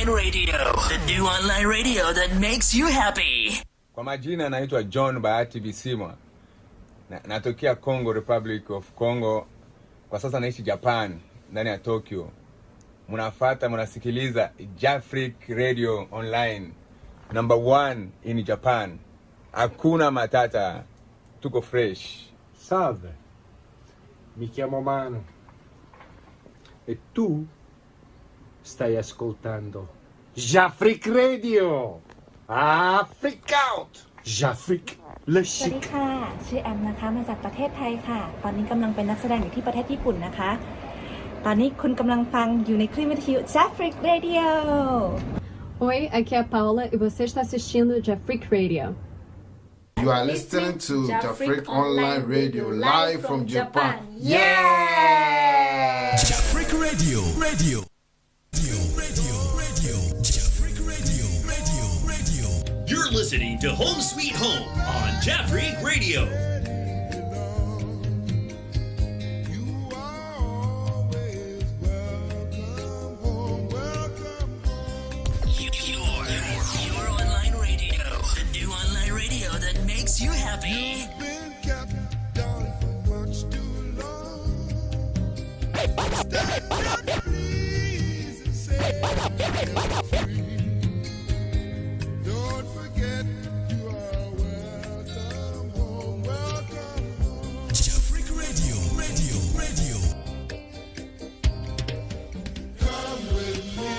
Online Radio, the new online radio that makes you happy. Kwa majina naitwa John Bahati Bisimwa. Natokea Congo, Republic of Congo. Kwa sasa naishi Japan, ndani ya Tokyo. Munasikiliza Jafric Radio Online, number 1 in Japan. Hakuna matata, tuko fresh. Salve, mi chiamo Mano e tu stai ascoltando Jafric Radio. Freak out! Jafric le สวัส chic. ดีค่ะชื่อแอมนะคะมาจากประเทศไทยค่ะตอนนี้กำลังเป็นนักแสดงอยู่ที่ประเทศญี่ปุ่นนะคะตอนนี้คุณกำลังฟังอยู่ในคลื่นวิทยุ Jafric Radio Oi, aqui é a Paula e você está assistindo Jafric Radio. You are listening to Jafric Online Radio live from Japan. Yeah! Jafric Radio. Jafric Radio. You're listening to Home Sweet Home on Jafric Radio. Your online radio, the new online radio that makes you happy. Don't forget you are welcome home, welcome home. Jafric Radio. Come with me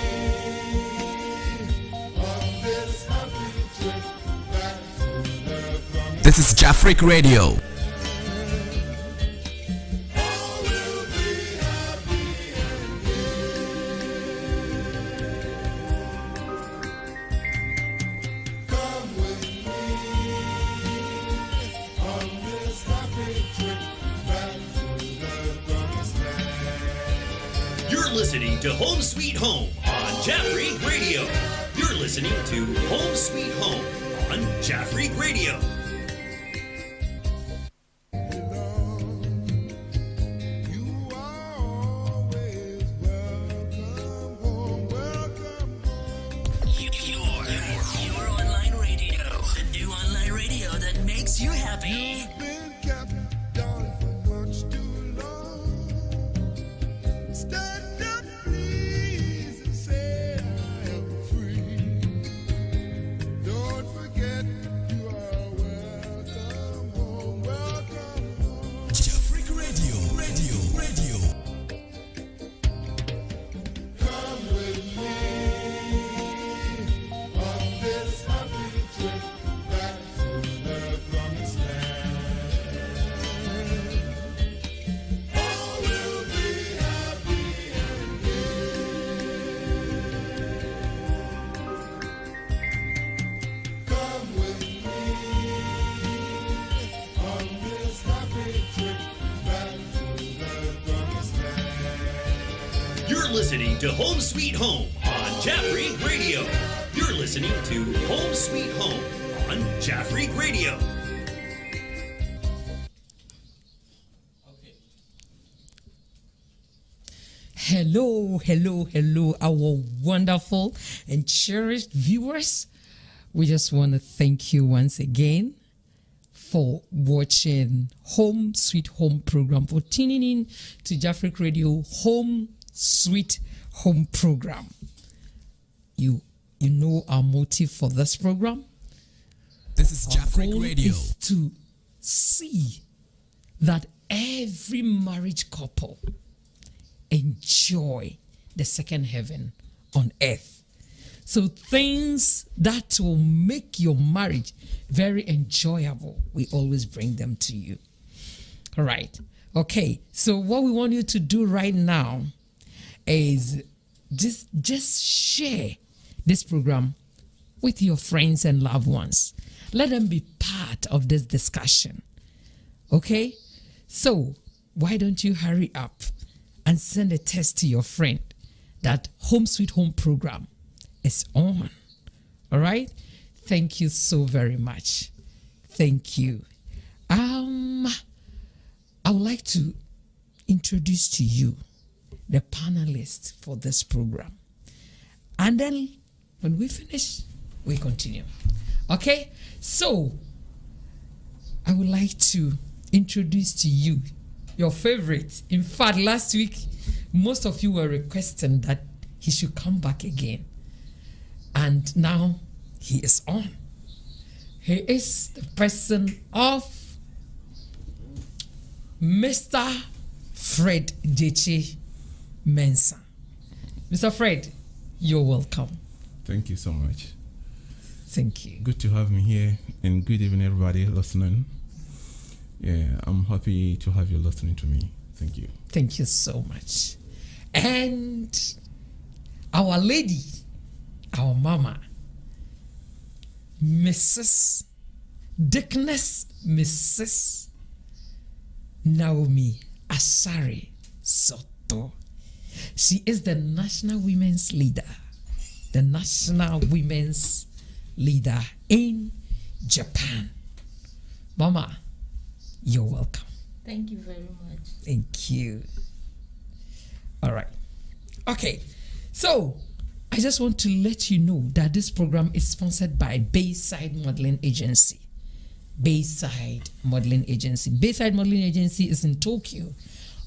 on this happy trip back to the promised. This is Jafric Radio. All will be happy Come with me on this happy trip back to the promised land. You're listening to Home Sweet Home on Jafric Radio. You're listening to Home Sweet Home on Jafric Radio. You are always welcome home, welcome home. Your online radio, the new online radio that makes you happy. Been kept down for much too long. Stand up, please, and say I am free. Don't forget you are welcome home, welcome home. Jafric Radio. Come with me on this happy trip back to the promised land. All will be happy Come with me on this happy trip back to the promised land. You're listening to Home Sweet Home on Jafric Radio. You're listening to Home Sweet Home on Jafric Radio. Hello, our wonderful and cherished viewers. We just want to thank you once again for watching Home Sweet Home program, for tuning in to Jafric Radio Home Sweet Home program. You know our motive for this program. This is Our goal is to see that every marriage couple enjoy the second heaven on earth. So things that will make your marriage very enjoyable, we always bring them to you. All right. Okay. So what we want you to do right now is just share this program with your friends and loved ones. Let them be part of this discussion. Okay? So why don't you hurry up and send a text to your friend that Home Sweet Home program is on. All right? Thank you so very much. Thank you. I would like to introduce to you the panelists for this program. And then when we finish, we continue. Okay? So, I would like to introduce to you your favorite. In fact, last week, most of you were requesting that he should come back again. And now he is on. He is the person of Mr. Fred Deche Mensah. Mr. Fred, you're welcome. Thank you so much. Thank you. Good to have me here, and good evening, everybody listening. Yeah, I'm happy to have you listening to me. Thank you. Thank you so much. And our lady, our mama, Mrs. Dickness, Mrs. Naomi Asari Soto. She is the national women's leader. The national women's leader in Japan. Mama, you're welcome. Thank you very much. Thank you. All right. Okay. So, I just want to let you know that this program is sponsored by Bayside Modeling Agency. Bayside Modeling Agency. Bayside Modeling Agency is in Tokyo,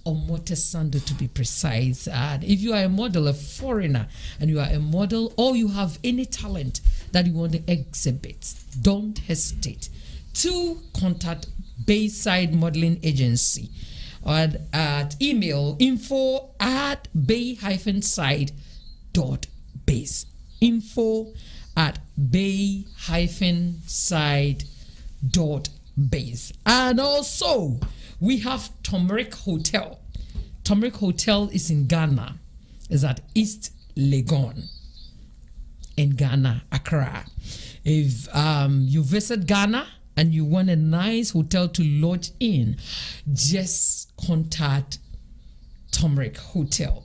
Omotesando to be precise. And if you are a model, a foreigner, and you are a model, or you have any talent that you want to exhibit, don't hesitate to contact Bayside Modeling Agency at email info@bay-side.base. info@bay-side.base. And also, we have Turmeric Hotel. Turmeric Hotel is in Ghana. It's at East Legon in Ghana, Accra. If you visit Ghana and you want a nice hotel to lodge in, just contact Turmeric Hotel.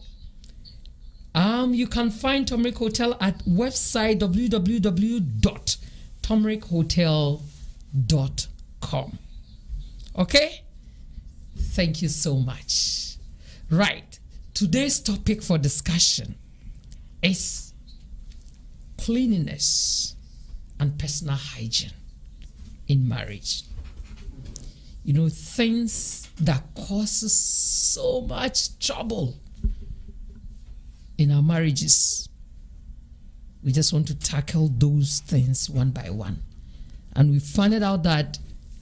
You can find Turmeric Hotel at website www.turmerichotel.com. Okay? Thank you so much. Right. Today's topic for discussion is cleanliness and personal hygiene in marriage. You know, things that causes so much trouble in our marriages. We just want to tackle those things one by one. And we found out that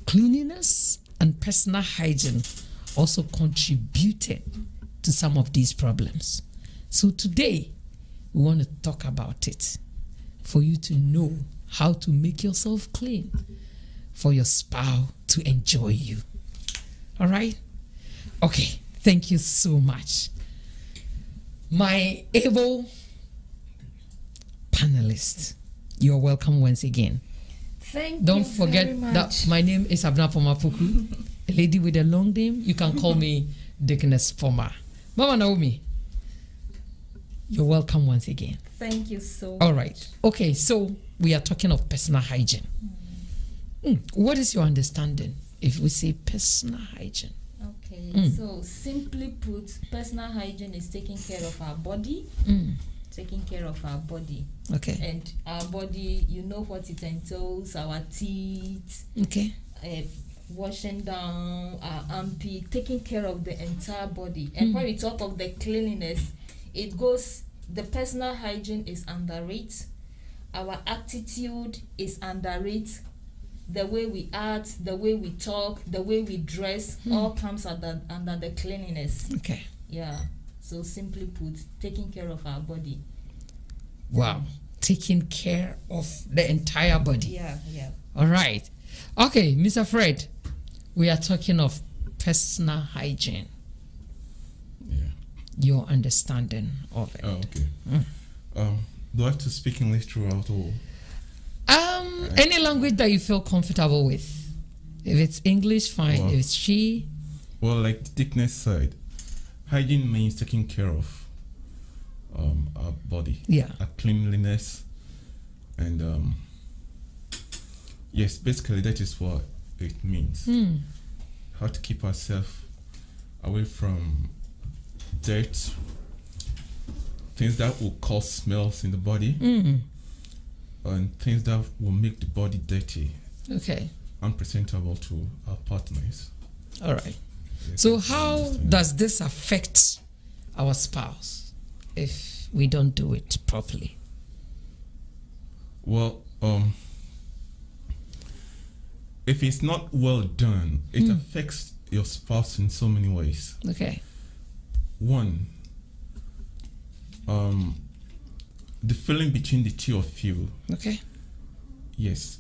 cleanliness and personal hygiene also contributed to some of these problems. So today, we want to talk about it for you to know how to make yourself clean for your spouse to enjoy you. All right? Okay, thank you so much. My able panelists, you're welcome once again. Don't forget that my name is Abna Pomapuku, a lady with a long name. You can call me Dickness Poma. Mama Naomi, you're welcome once again. Thank you so All much. right. Okay, so we are talking of personal hygiene. What is your understanding if we say personal hygiene? Okay, so simply put, personal hygiene is taking care of our body. Taking care of our body. Okay. And our body, you know what it entails, our teeth, Okay. washing down our armpit, taking care of the entire body. And when we talk of the cleanliness, it goes, the personal hygiene is under it, our attitude is under it, the way we act, the way we talk, the way we dress, all comes under the cleanliness. Okay. Yeah. So simply put, taking care of our body. Wow. Taking care of the entire body. Yeah. All right. Okay, Mr. Fred, we are talking of personal hygiene. Yeah. Your understanding of it. Oh, okay. Do I have to speak English throughout or? Any language that you feel comfortable with. If it's English, fine. Well, if it's she. Well, like the thickness side, hygiene means taking care of our body. Yeah. Our cleanliness, and yes, basically that is what it means. How to keep ourselves away from dirt, things that will cause smells in the body, and things that will make the body dirty, Okay. unpresentable to our partners. All right. Yes, So that's how understand. does this affect our spouse if we don't do it properly? Well, if it's not well done, it affects your spouse in so many ways. Okay. One, the feeling between the two of you, Okay. yes,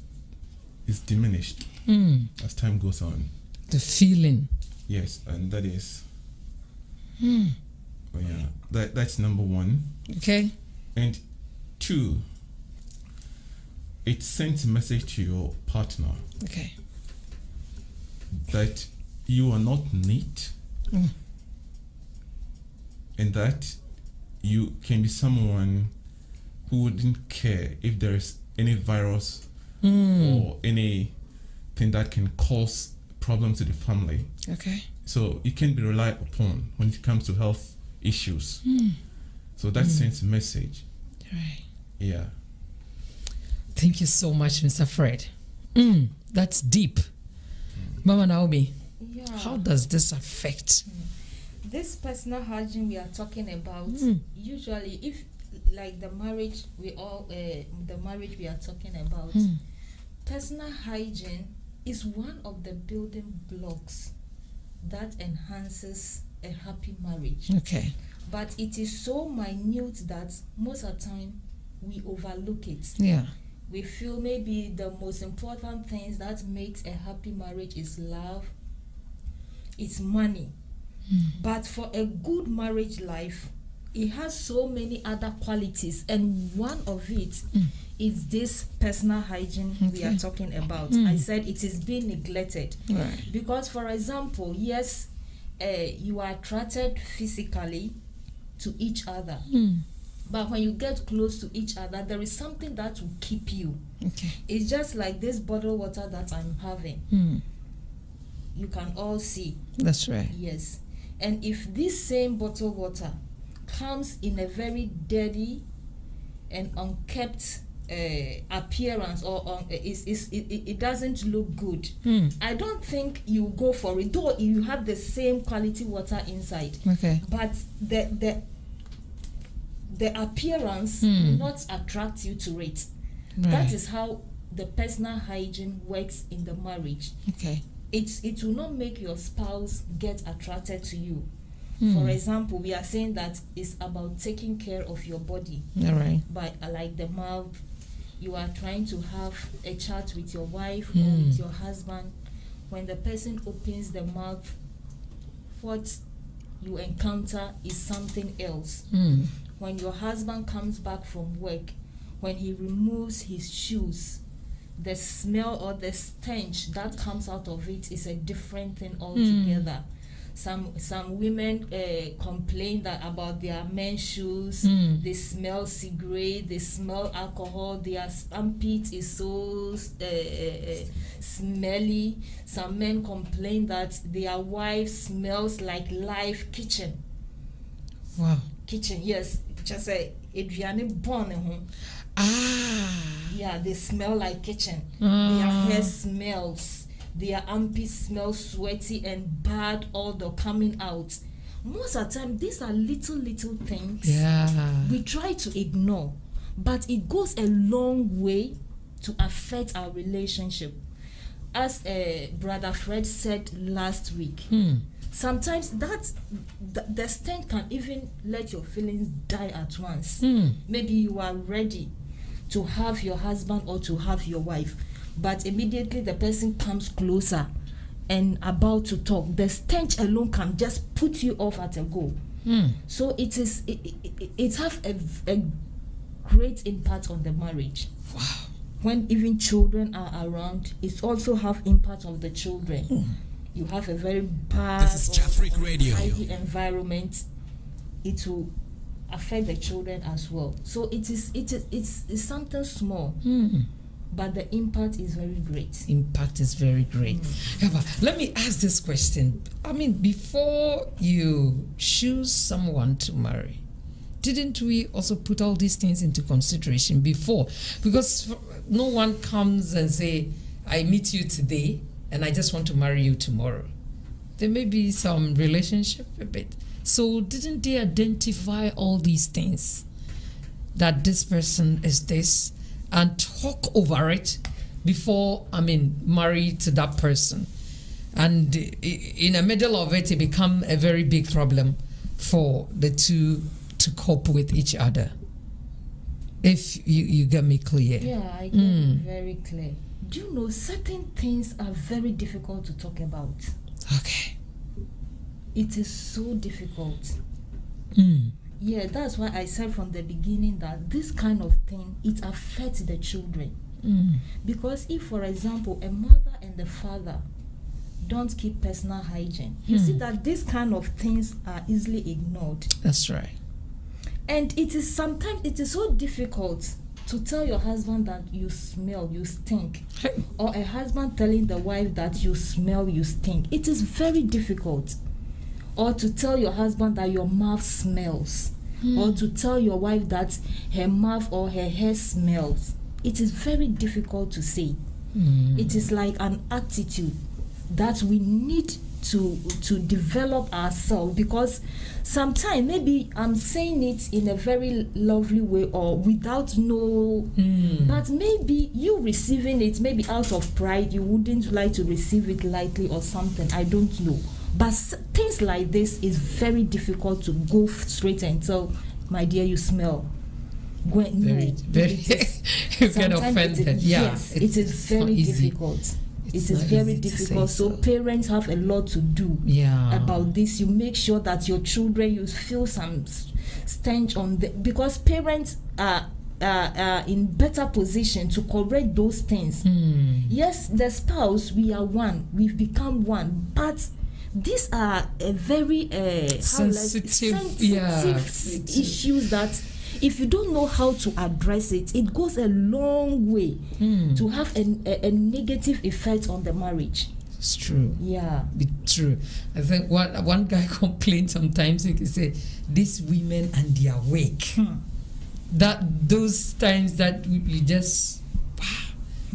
is diminished as time goes on. The feeling. Yes, and that is, yeah, that's number one. Okay. And two, it sends a message to your partner Okay. that you are not neat, and that you can be someone who wouldn't care if there is any virus or anything that can cause problems to the family. Okay. So you can be relied upon when it comes to health issues. So that sends a message. Right. Yeah. Thank you so much, Mr. Fred. That's deep. Mama Naomi, Yeah. how does this affect? This personal hygiene we are talking about, usually if like the marriage we are talking about, personal hygiene is one of the building blocks that enhances a happy marriage. Okay. But it is so minute that most of the time we overlook it. Yeah. We feel maybe the most important things that makes a happy marriage is love, it's money. But for a good marriage life, it has so many other qualities, and one of it is this personal hygiene we are talking about. I said it is being neglected. Right. Because, for example, yes, you are attracted physically to each other. But when you get close to each other, there is something that will keep you. Okay. It's just like this bottled water that I'm having. You can all see. That's right. Yes. And if this same bottled water comes in a very dirty and unkept appearance, or it doesn't look good, I don't think you go for it, though you have the same quality water inside. Okay. But the appearance will not attract you to it. Right. That is how the personal hygiene works in the marriage. Okay. It will not make your spouse get attracted to you. For example, we are saying that it's about taking care of your body. All right. But like the mouth, you are trying to have a chat with your wife or with your husband. When the person opens the mouth, what you encounter is something else. When your husband comes back from work, when he removes his shoes, the smell or the stench that comes out of it is a different thing altogether. Some women complain that about their men's shoes, they smell cigarette, they smell alcohol, their armpit is so smelly. Some men complain that their wife smells like live kitchen. Wow. Kitchen, yes, just say aduane born. Yeah, they smell like kitchen. Their hair smells. Their armpits smell sweaty and bad odor coming out. Most of the time, these are little things we try to ignore, but it goes a long way to affect our relationship. As Brother Fred said last week, sometimes the stench can even let your feelings die at once. Maybe you are ready to have your husband or to have your wife, but immediately the person comes closer and about to talk, the stench alone can just put you off at a go. So it has a great impact on the marriage. Wow. When even children are around, it also have impact on the children. You have a very bad This is Jafric Radio. untidy environment, it will affect the children as well. So it's something small, but the impact is very great. Impact is very great. Eva, let me ask this question. I mean, before you choose someone to marry, didn't we also put all these things into consideration before? Because no one comes and say, I meet you today and I just want to marry you tomorrow. There may be some relationship a bit. So didn't they identify all these things? That this person is this, and talk over it before, marry to that person. And in the middle of it, it become a very big problem for the two to cope with each other. If you get me clear. Yeah, I get it very clear. Do you know certain things are very difficult to talk about? Okay. It is so difficult. Yeah, that's why I said from the beginning that this kind of thing, it affects the children. Because if, for example, a mother and the father don't keep personal hygiene, you see that these kind of things are easily ignored. That's right. And it is sometimes so difficult to tell your husband that you smell, you stink. Or a husband telling the wife that you smell, you stink. It is very difficult. Or to tell your husband that your mouth smells. Or to tell your wife that her mouth or her hair smells. It is very difficult to say. It is like an attitude that we need to develop ourselves, because sometimes maybe I'm saying it in a very lovely way or without but maybe you receiving it, maybe out of pride, you wouldn't like to receive it lightly or something, I don't know. But things like this is very difficult to go straight and tell, my dear, you smell. Very, you get offended. Yes, it is very difficult. It is very difficult. So parents have a lot to do about this. You make sure that your children, you feel some stench on them, because parents are in better position to correct those things. Yes, the spouse, we are one. We've become one. But these are a very sensitive issues that if you don't know how to address it, it goes a long way to have a negative effect on the marriage. It's true. Yeah. It's true. I think one guy complained sometimes, he could say, these women and their wake. That those times that you just,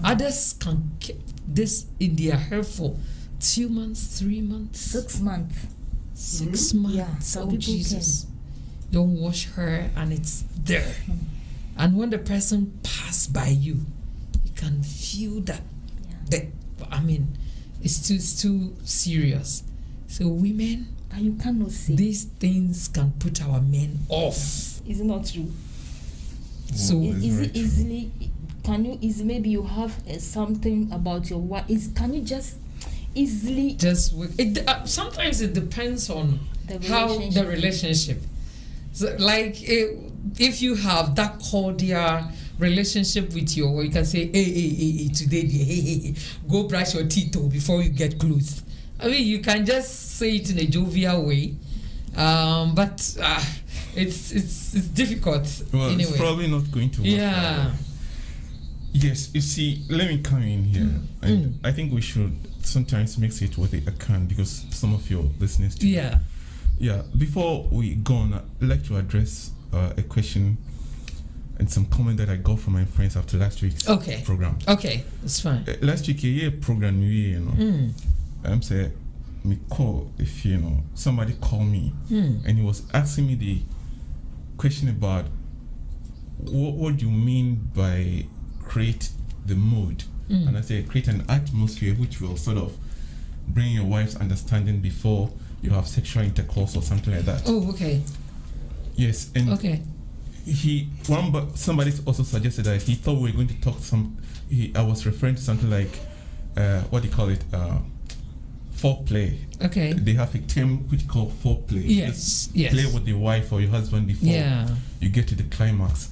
others can keep this in their hair for 2 months, 3 months, 6 months. 6 months. Yeah, some oh people Jesus. Don't wash her and it's there. And when the person pass by you, you can feel that. It's too serious. So women, but you cannot see. These things can put our men off. Is it not true? So is it easily? Can you easily? Maybe you have something about your wife. Can you just easily? Just sometimes it depends on how the relationship. So, like if you have that cordial relationship with your, you can say, hey, today, hey, go brush your teeth before you get close. I mean, you can just say it in a jovial way, but it's difficult. Well, anyway. It's probably not going to work. Yeah. Yes, you see, let me come in here. And I think we should sometimes mix it with a can, because some of your listeners too. Yeah, before we go on, I'd like to address a question and some comment that I got from my friends after last week's program. Okay, that's fine. Last week, a program, I'm saying, me call if somebody called me and he was asking me the question about what do you mean by create the mood? And I say create an atmosphere which will sort of bring your wife's understanding before you have sexual intercourse or something like that. Oh, okay. Yes, and somebody also suggested that he thought we were going to talk I was referring to something like what do you call it? Foreplay. Okay. They have a term which called foreplay. Yes. Play with your wife or your husband before you get to the climax.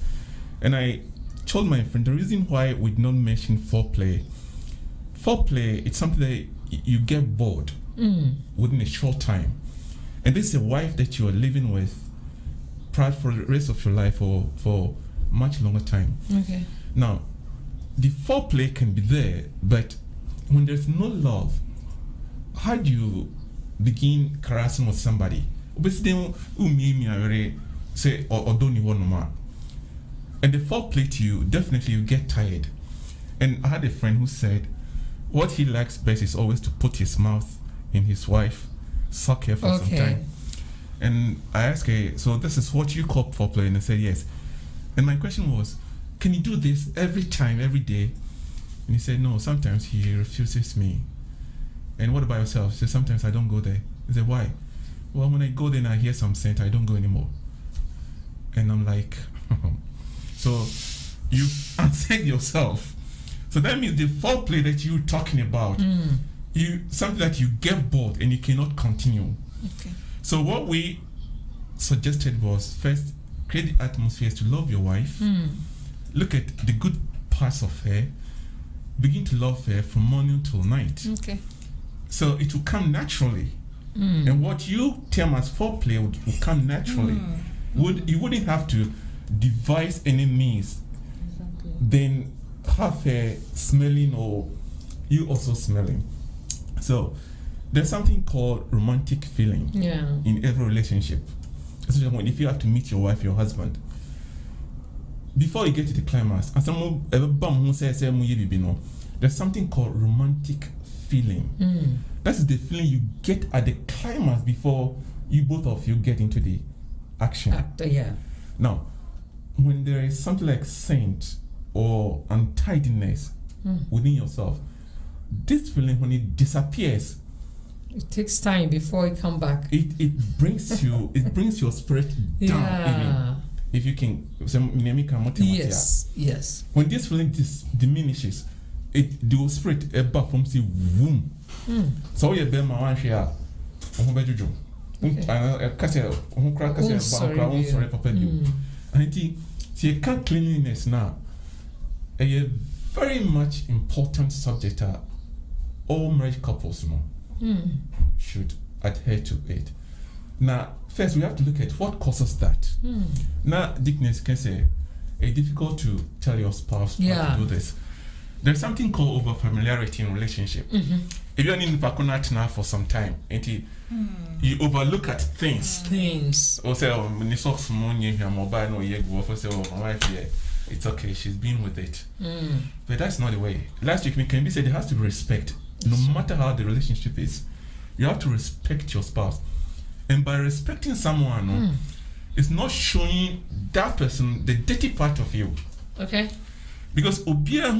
And I told my friend the reason why we did not mention foreplay. Foreplay, it's something that you get bored within a short time. And this is a wife that you are living with perhaps for the rest of your life or for much longer time. Okay. Now, the foreplay can be there, but when there's no love, how do you begin caressing with somebody? say or don't you want no more. And the foreplay to you, definitely you get tired. And I had a friend who said what he likes best is always to put his mouth in his wife, suck her for some time. And I asked her, so this is what you call foreplay? And I said yes. And my question was, can you do this every time, every day? And he said no, sometimes he refuses me. And what about yourself? He said sometimes I don't go there. He said why? Well, when I go there and I hear some scent, I don't go anymore. And I'm like, so you answered yourself. So that means the foreplay that you're talking about, you something that you get bored and you cannot continue. Okay. So what we suggested was first create the atmosphere to love your wife. Look at the good parts of her. Begin to love her from morning till night. Okay. So it will come naturally. And what you term as foreplay will come naturally. You wouldn't have to devise any means. Exactly. Then have her smelling or you also smelling. So there's something called romantic feeling in every relationship. Especially when if you have to meet your wife, your husband. Before you get to the climax, there's something called romantic feeling. That is the feeling you get at the climax before you both of you get into the action. Now, when there is something like scent or untidiness within yourself, this feeling, when it disappears, it takes time before it come back. It brings you, it brings your spirit down. Even if you can, yes. When this feeling diminishes, the spirit above from see womb. So you be my one share. Sorry, Papa. And see, cleanliness now a very much important subject. All married couples should adhere to it. Now, first we have to look at what causes that. Now, Dickness can say it's difficult to tell your spouse how to do this. There's something called over familiarity in relationship. If you're in the now for some time, you overlook at things. Or say, oh, it's okay, she's been with it. But that's not the way. Last week, we said there has to be respect. No matter how the relationship is, you have to respect your spouse. And by respecting someone, it's not showing that person the dirty part of you. Okay. Because obia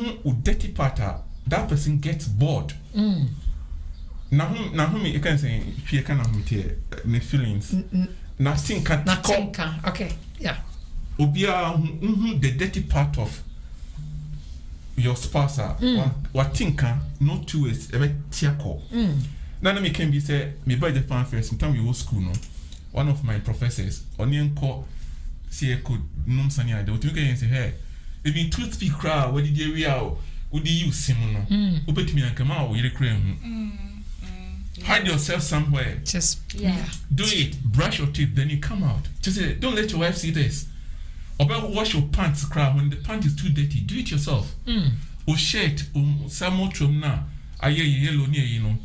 dirty part, that person gets bored. Now you can say fear can my feelings. Nothing can. Okay. Yeah. Obia the dirty part of your spouse. What think no two is ever tiako. Now me can be say me by the fan first. Sometimes we go school no. One of my professors onion call see could num sani I don't think say hey. Even toothpick crowd, what did you real? Would you use Simon? Open me and come out with a hide yourself somewhere. Just do it. Brush your teeth, then you come out. Just say, don't let your wife see this. Or better wash your pants, crowd. When the pant is too dirty, do it yourself. Or shirt, or some more trim now. Yellow near you know.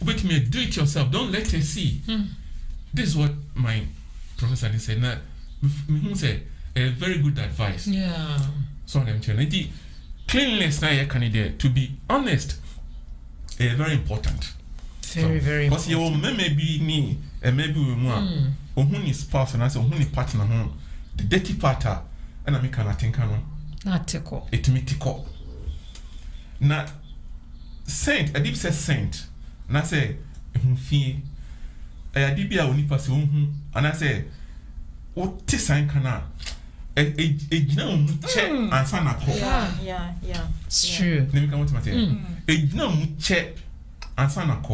Wait me, do it yourself. Don't let her see. This is what my professor said. Now, say. A very good advice. So I'm telling you, cleanliness now candidate. To be honest, very important. Very important. Because you may be me and maybe we want who is spouse and I say who is partner home. The dirty part and I make an think not tickle. It me tickle. Now saint, I did say saint. And I say fee. I did be a unipa say and I say what sign can a check and sign up. Yeah. It's true. Let me come to a check and sign up.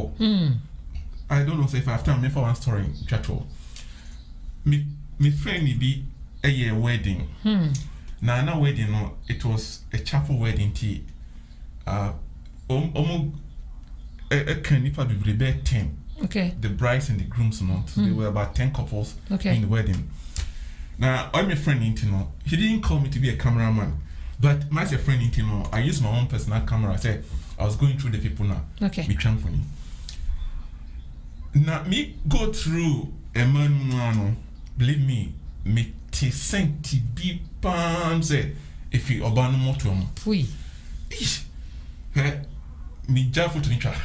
I don't know if I have time for one story in Chato. Me friend be a year wedding. Now wedding no, it was a chapel wedding tea. A canipa be 10. Okay. The brides and the grooms no. So there were about 10 couples in the wedding. Now, I'm a friend in Tino. He didn't call me to be a cameraman, but my friend in Tino, I used my own personal camera. I said I was going through the people now. Okay. Me for me. Now, me go through a man, believe me, me te senti bi pam say if you obano moto Pui. me jafu to try.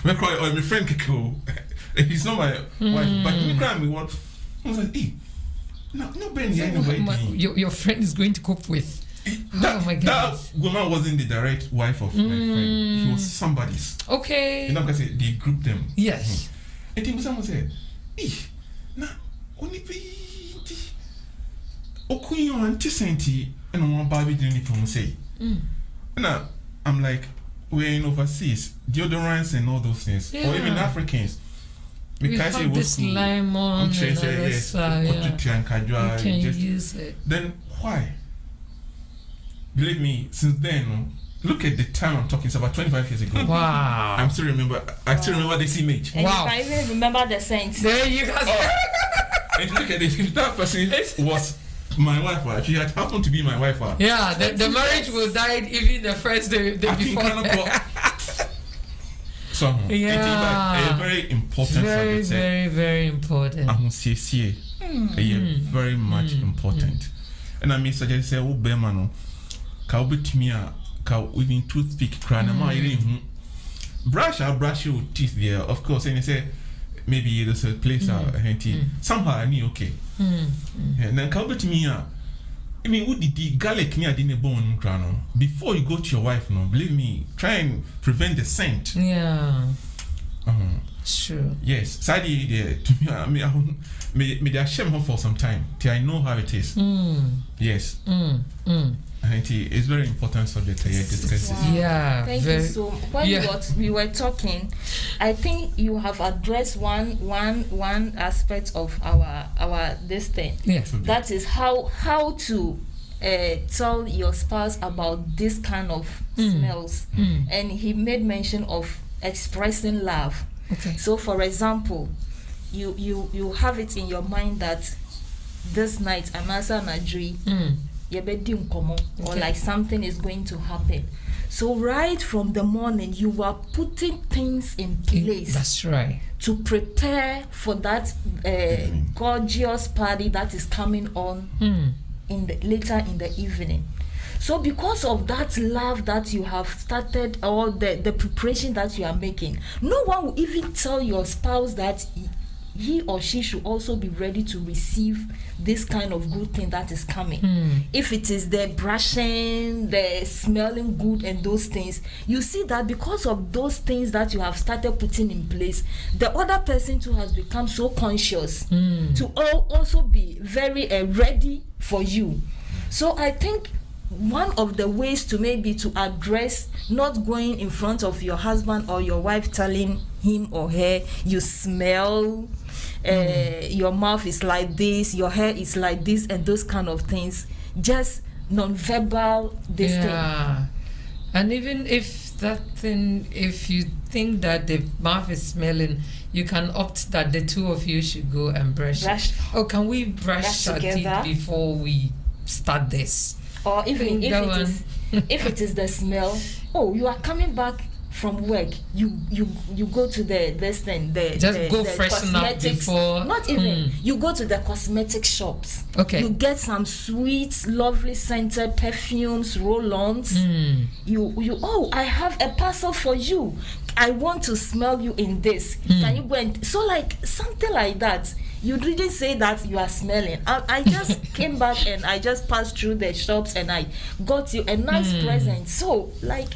Me cry my friend Kiko. He's not my wife, but me cry me what. I was like, hey, no Ben anyway. Your friend is going to cope with. That, oh my that goodness. woman wasn't the direct wife of my friend. She was somebody's. Okay. You know, because they grouped them. Yes. And then someone said, "Eh, na only be okuyo anti-senti and one baby didn't even say." And I'm like, we're in overseas, deodorants and all those things, or even Africans. We have this lemon and yes, you can use it. Then why? Believe me, since then, look at the time I'm talking. It's about 25 years ago. Wow. I still remember this image. And wow. I even remember the scent. There you go. And look at this. If that person was my wife, she had happened to be my wife. Yeah, the marriage will die even the first day before. So, it's a very important subject. Very, very important. Very much important. And I mean, suggest say, oh, Bemano, ka ubitmia, ka even toothpick, cran, brush your teeth there, of course, and you say, maybe there's a place somehow I knew okay. And then ka ubitmia, I mean, would the garlic near dinner bone crano before you go to your wife? No, believe me, try and prevent the scent. Yeah. Sure. Yes. Sadly, to me, I mean, may I shame her for some time till I know how it is. Yes. And it's very important subject to discuss. Wow. Yeah. Thank you so much. When we were talking, I think you have addressed one aspect of our this thing. Yeah. That is how to tell your spouse about this kind of smells. And he made mention of expressing love. Okay. So for example, you have it in your mind that this night Amasa Madri or like something is going to happen. So right from the morning you are putting things in place. That's right. To prepare for that gorgeous party that is coming on later in the evening. So because of that love that you have started, or the preparation that you are making, no one will even tell your spouse that he or she should also be ready to receive this kind of good thing that is coming. If it is the brushing, the smelling good and those things, you see that because of those things that you have started putting in place, the other person too has become so conscious to also be very ready for you. So I think one of the ways to maybe to address not going in front of your husband or your wife telling him or her you smell, your mouth is like this, your hair is like this, and those kind of things, just non-verbal thing. And even if that thing, if you think that the mouth is smelling, you can opt that the two of you should go and brush. Oh, can we brush our teeth before we start this? Or even if it is the smell, you are coming back from work, you go to the freshen up before. Not even you go to the cosmetic shops. Okay. You get some sweet, lovely scented perfumes, roll-ons. I have a parcel for you. I want to smell you in this. Can you go and like something like that? You didn't say that you are smelling. I just came back and I just passed through the shops and I got you a nice present. So like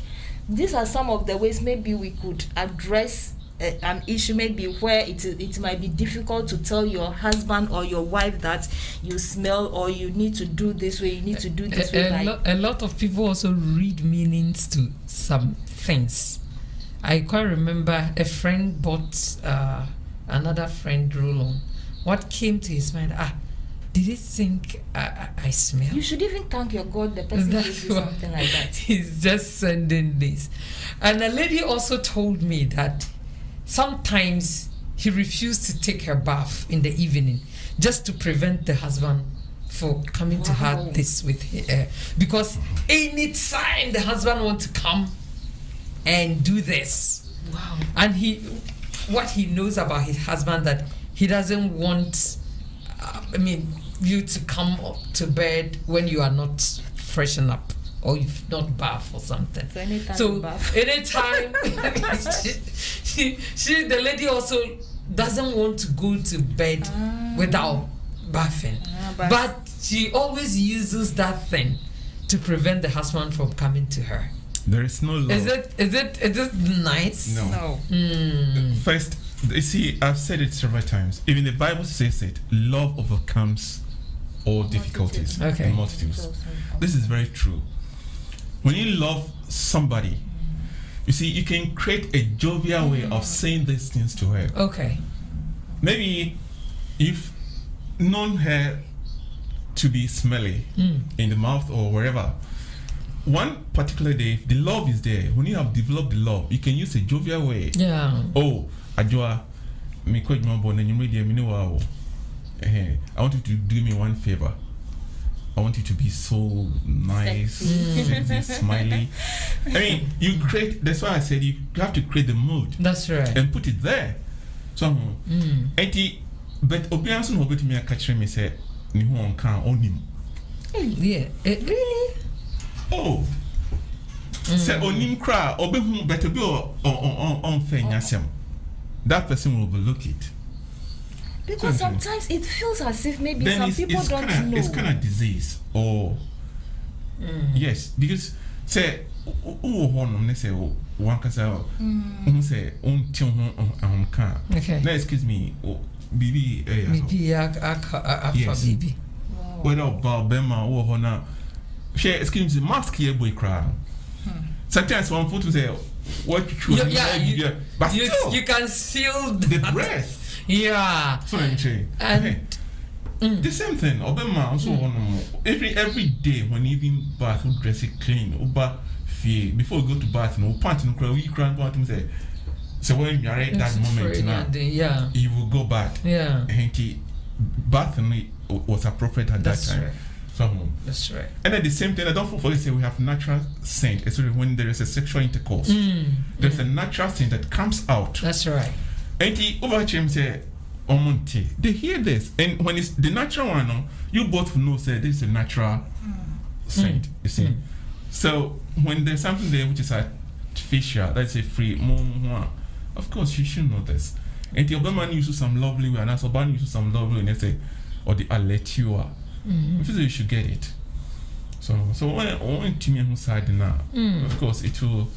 these are some of the ways maybe we could address an issue maybe where it might be difficult to tell your husband or your wife that you smell, or you need to do this way, you need to do this way. A lot of people also read meanings to some things. I quite remember a friend bought another friend roll-on. What came to his mind? Did he think I smell? You should even thank your God the person gives you something like that. He's just sending this. And a lady also told me that sometimes he refused to take her bath in the evening just to prevent the husband for coming to have this with her. Because any time the husband wants to come and do this, and what he knows about his husband, that he doesn't want you to come to bed when you are not freshen up or you've not bathed or something. So anytime So you bath. anytime the lady also doesn't want to go to bed without bathing. But she always uses that thing to prevent the husband from coming to her. There is no love. Is it nice? No. No. First, you see, I've said it several times. Even the Bible says it. Love overcomes all difficulties Okay. and multitudes. This is very true. When you love somebody, you see, you can create a jovial way of saying these things to her. Okay. Maybe you've known her to be smelly in the mouth or wherever. One particular day, if the love is there, when you have developed the love, you can use a jovial way. Yeah. Oh, Adjoa, me quite remember when you made the wow. I want you to do me one favor. I want you to be so nice, sexy, smiley. I mean, you create. That's why I said you have to create the mood. That's right. And put it there. So, but Obianson will go to me and catch me say, "Ni ho kan onim." Yeah. Really? Oh. Say onim kra obehu better be on fenyasem. That person will overlook it. Because sometimes it feels as if maybe Then some people don't know. It's kind of disease or yes, because say say one can say Okay. now excuse me, Bibi Yes. Bibi. Whether about Bema or Hona, share excuse me, mask here boy cry. Sometimes one put to say what you but still, you can feel the breath. Yeah. So I'm saying. And the same thing. Obama also every day when even bath, we dress it clean. Uba fee before we go to bath, no pant no cry. We cry part and say. So when you are at that moment now, yeah, you will go back. Yeah. And bath was appropriate at that time. Right. So that's right. And then the same thing. I don't forget say we have natural scent. Especially when there is a sexual intercourse, there's a natural scent that comes out. That's right. And he over him say, "Omonte." They hear this, and when it's the natural one, no, you both know say this is a natural scent. You see, so when there's something there which is artificial, that's a free, of course you should know this. And the Obama uses some lovely way, and as Obama uses some lovely way, and they say, or the aletua, you should get it. So when Timmy who side now, of course it will.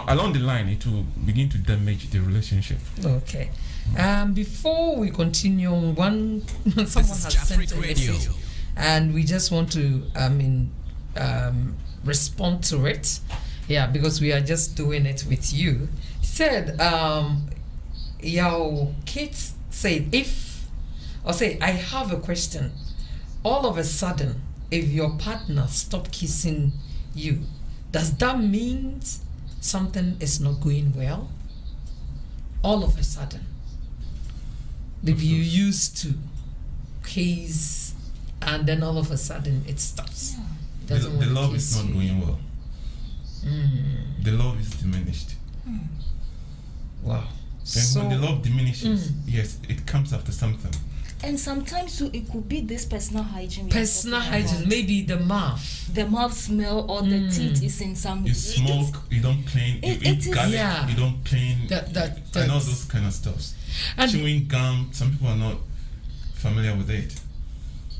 Along the line, it will begin to damage the relationship. Okay. Before we continue, someone has sent a message, and we just want to, respond to it. Yeah, because we are just doing it with you. He said, your kids said, I have a question. All of a sudden, if your partner stop kissing you, does that mean something is not going well? All of a sudden, if you used to kiss and then all of a sudden it stops. The love is not going well. The love is diminished. Wow. And when the love diminishes, yes, it comes after something. And sometimes too, it could be this personal hygiene. Personal hygiene, maybe the mouth. The mouth smell or the teeth is in some. You smoke, you don't clean. You eat garlic, you don't clean. And all those kind of stuff. Chewing gum, some people are not familiar with it.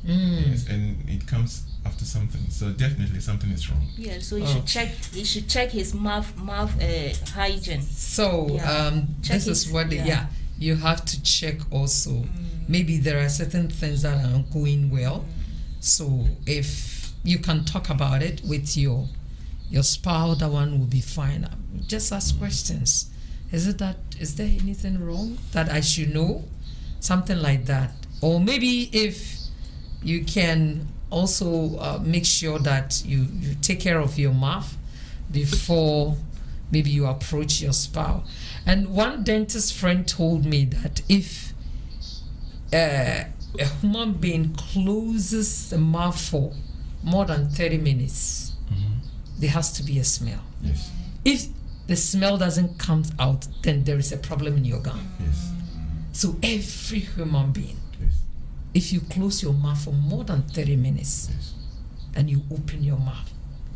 Yes, and it comes after something. So definitely something is wrong. Yeah, so you should check. He should check his mouth hygiene. So this is what you have to check also. Maybe there are certain things that are not going well. So if you can talk about it with your spouse, that one will be fine. Just ask questions. Is there anything wrong that I should know? Something like that. Or maybe if you can also make sure that you take care of your mouth before maybe you approach your spouse. And one dentist friend told me that if a human being closes the mouth for more than 30 minutes, there has to be a smell. Yes. If the smell doesn't come out, then there is a problem in your gum. Yes. So every human being, if you close your mouth for more than 30 minutes and you open your mouth,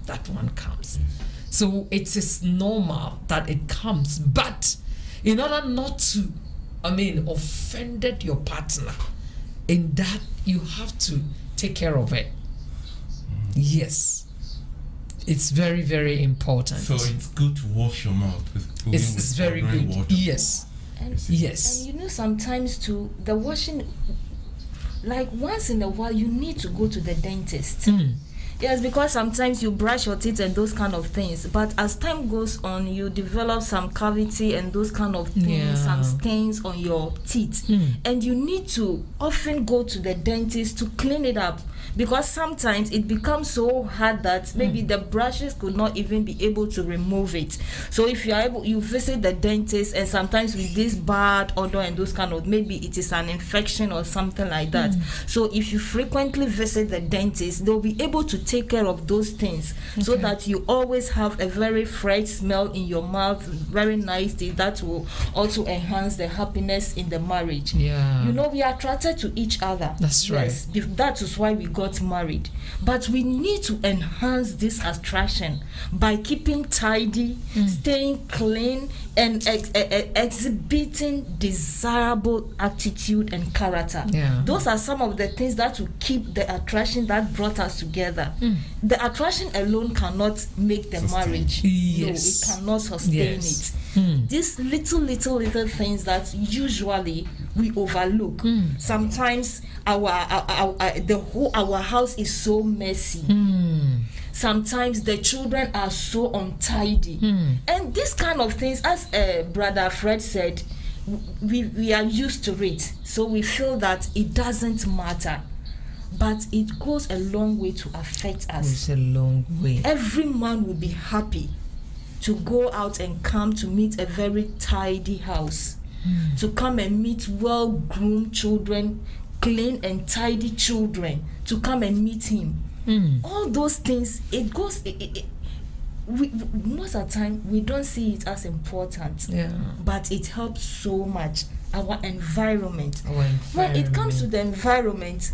that one comes. So it is normal that it comes, but in order not to, offended your partner, in that you have to take care of it. Yes, it's very, very important. So it's good to wash your mouth. It's very good. Water. Yes. Yes. And sometimes too, the washing, like once in a while, you need to go to the dentist. Yes, because sometimes you brush your teeth and those kind of things, but as time goes on, you develop some cavity and those kind of things, some stains on your teeth, and you need to often go to the dentist to clean it up, because sometimes it becomes so hard that maybe the brushes could not even be able to remove it. So if you visit the dentist, and sometimes with this bad odor and those kind of, maybe it is an infection or something like that. So if you frequently visit the dentist, they'll be able to take care of those things, so that you always have a very fresh smell in your mouth, very nice thing that will also enhance the happiness in the marriage. We are attracted to each other. That's right. That is why we got married, but we need to enhance this attraction by keeping tidy, staying clean, and exhibiting desirable attitude and character. Those are some of the things that will keep the attraction that brought us together. The attraction alone cannot make the marriage. No, it cannot sustain it. These little things that usually we overlook. Sometimes our house is so messy. Sometimes the children are so untidy, and these kind of things, as Brother Fred said, we are used to it, so we feel that it doesn't matter, but it goes a long way to affect us. It's a long way. Every man will be happy to go out and come to meet a very tidy house, to come and meet well-groomed children, clean and tidy children, to come and meet him. All those things, it goes. Most of the time, we don't see it as important, but it helps so much. Our environment. When it comes to the environment,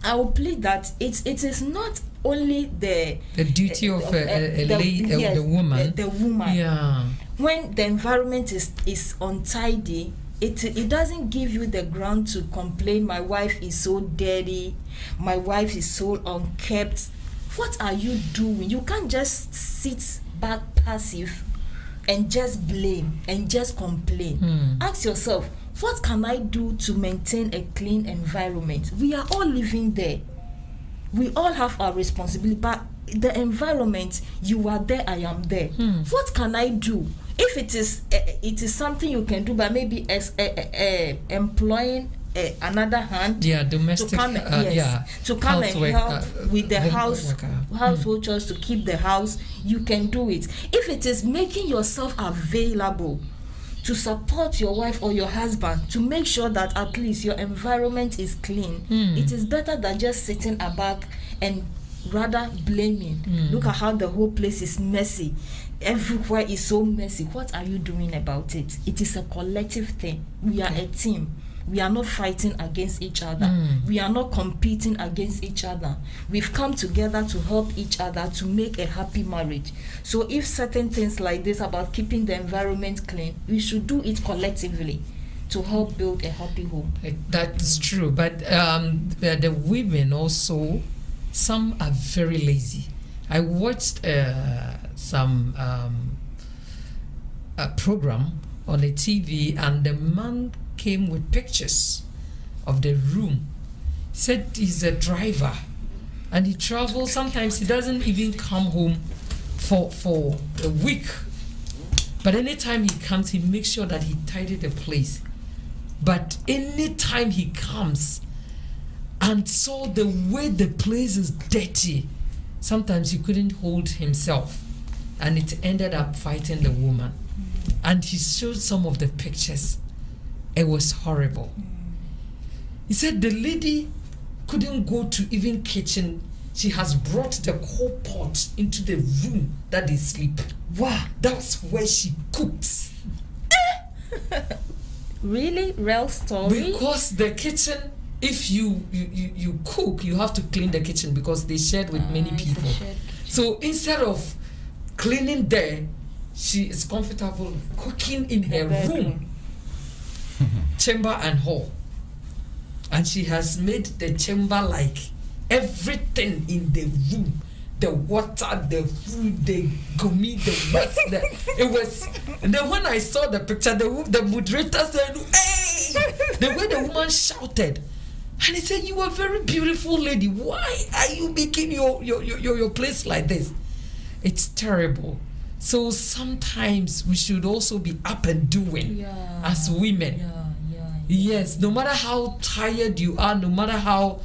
I will plead that it is not only the duty of the woman. The woman. When the environment is untidy, it doesn't give you the ground to complain. My wife is so dirty. My wife is so unkept. What are you doing? You can't just sit back passive and just blame and just complain. Ask yourself, what can I do to maintain a clean environment? We are all living there. We all have our responsibility, but the environment, you are there, I am there. What can I do? If it is something you can do, but maybe employing another hand, domestic, to come and help with the household chores to keep the house, you can do it. If it is making yourself available to support your wife or your husband to make sure that at least your environment is clean, it is better than just sitting back and rather blaming. Look at how the whole place is messy. Everywhere is so messy. What are you doing about it? It is a collective thing. We are a team. We are not fighting against each other. We are not competing against each other. We've come together to help each other to make a happy marriage. So if certain things like this about keeping the environment clean, we should do it collectively to help build a happy home. That's true. But the women also, some are very lazy. I watched some a program on the TV, and the man came with pictures of the room. Said he's a driver and he travels. Sometimes he doesn't even come home for a week, but anytime he comes, he makes sure that he tidied the place. But anytime he comes and saw the way the place is dirty, sometimes he couldn't hold himself, and it ended up fighting the woman. And he showed some of the pictures. It was horrible. He said the lady couldn't go to even kitchen. She has brought the coal pot into the room that they sleep. Wow, that's where she cooks. Really? Real story? Because the kitchen if you cook, you have to clean the kitchen because they shared with many people. So instead of cleaning there, she is comfortable cooking in her room, chamber and hall. And she has made the chamber like everything in the room. The water, the food, the gummy, the wet. It was. And then when I saw the picture, the moderator said, "Hey!" The way the woman shouted, and he said, "You are a very beautiful lady. Why are you making your place like this?" It's terrible. So sometimes we should also be up and doing as women. Yes, no matter how tired you are, no matter how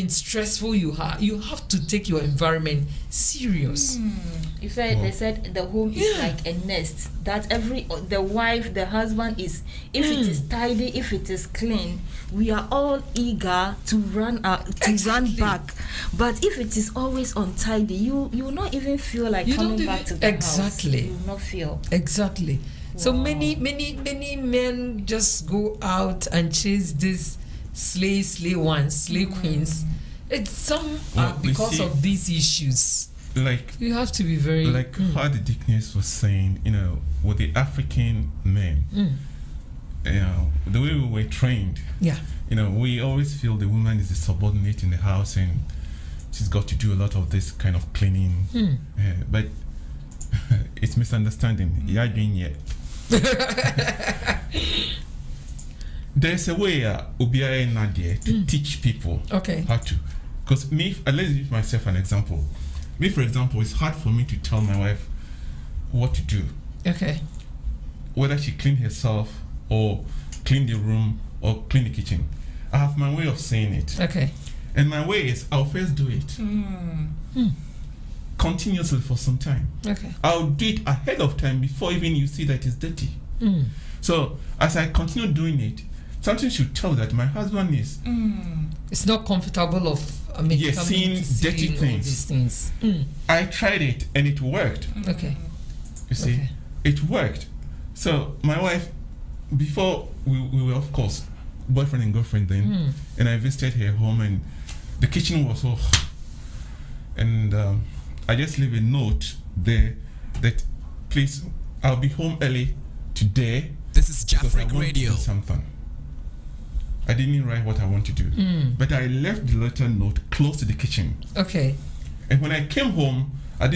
stressful you have to take your environment serious. You said they said the home is like a nest. That the wife, the husband is, if it is tidy, if it is clean, we are all eager to run run back. But if it is always untidy, you will not even feel like coming back to the house. You will not feel. Exactly. Wow. So many men just go out and chase this slay queens. It's some because of these issues. Like you have to be very how the Dickness was saying, with the African men, the way we were trained, we always feel the woman is the subordinate in the house and she's got to do a lot of this kind of cleaning. But it's misunderstanding. You're doing it. There's a way Ubiya Nadia to teach people how to. Because let's use myself an example. Me, for example, it's hard for me to tell my wife what to do. Okay. Whether she clean herself or clean the room or clean the kitchen. I have my way of saying it. Okay. And my way is I'll first do it. Continuously for some time. Okay. I'll do it ahead of time before even you see that it's dirty. So as I continue doing it, something should tell that my husband is. It's not comfortable of seeing dirty things. I tried it and it worked. Okay. You see, it worked. So my wife, before we were of course boyfriend and girlfriend then, and I visited her home and the kitchen was so. And I just leave a note there that please, I'll be home early today. This is Jafric Radio. Something. I didn't write what I want to do, but I left the letter note close to the kitchen. Okay. And when I came home, I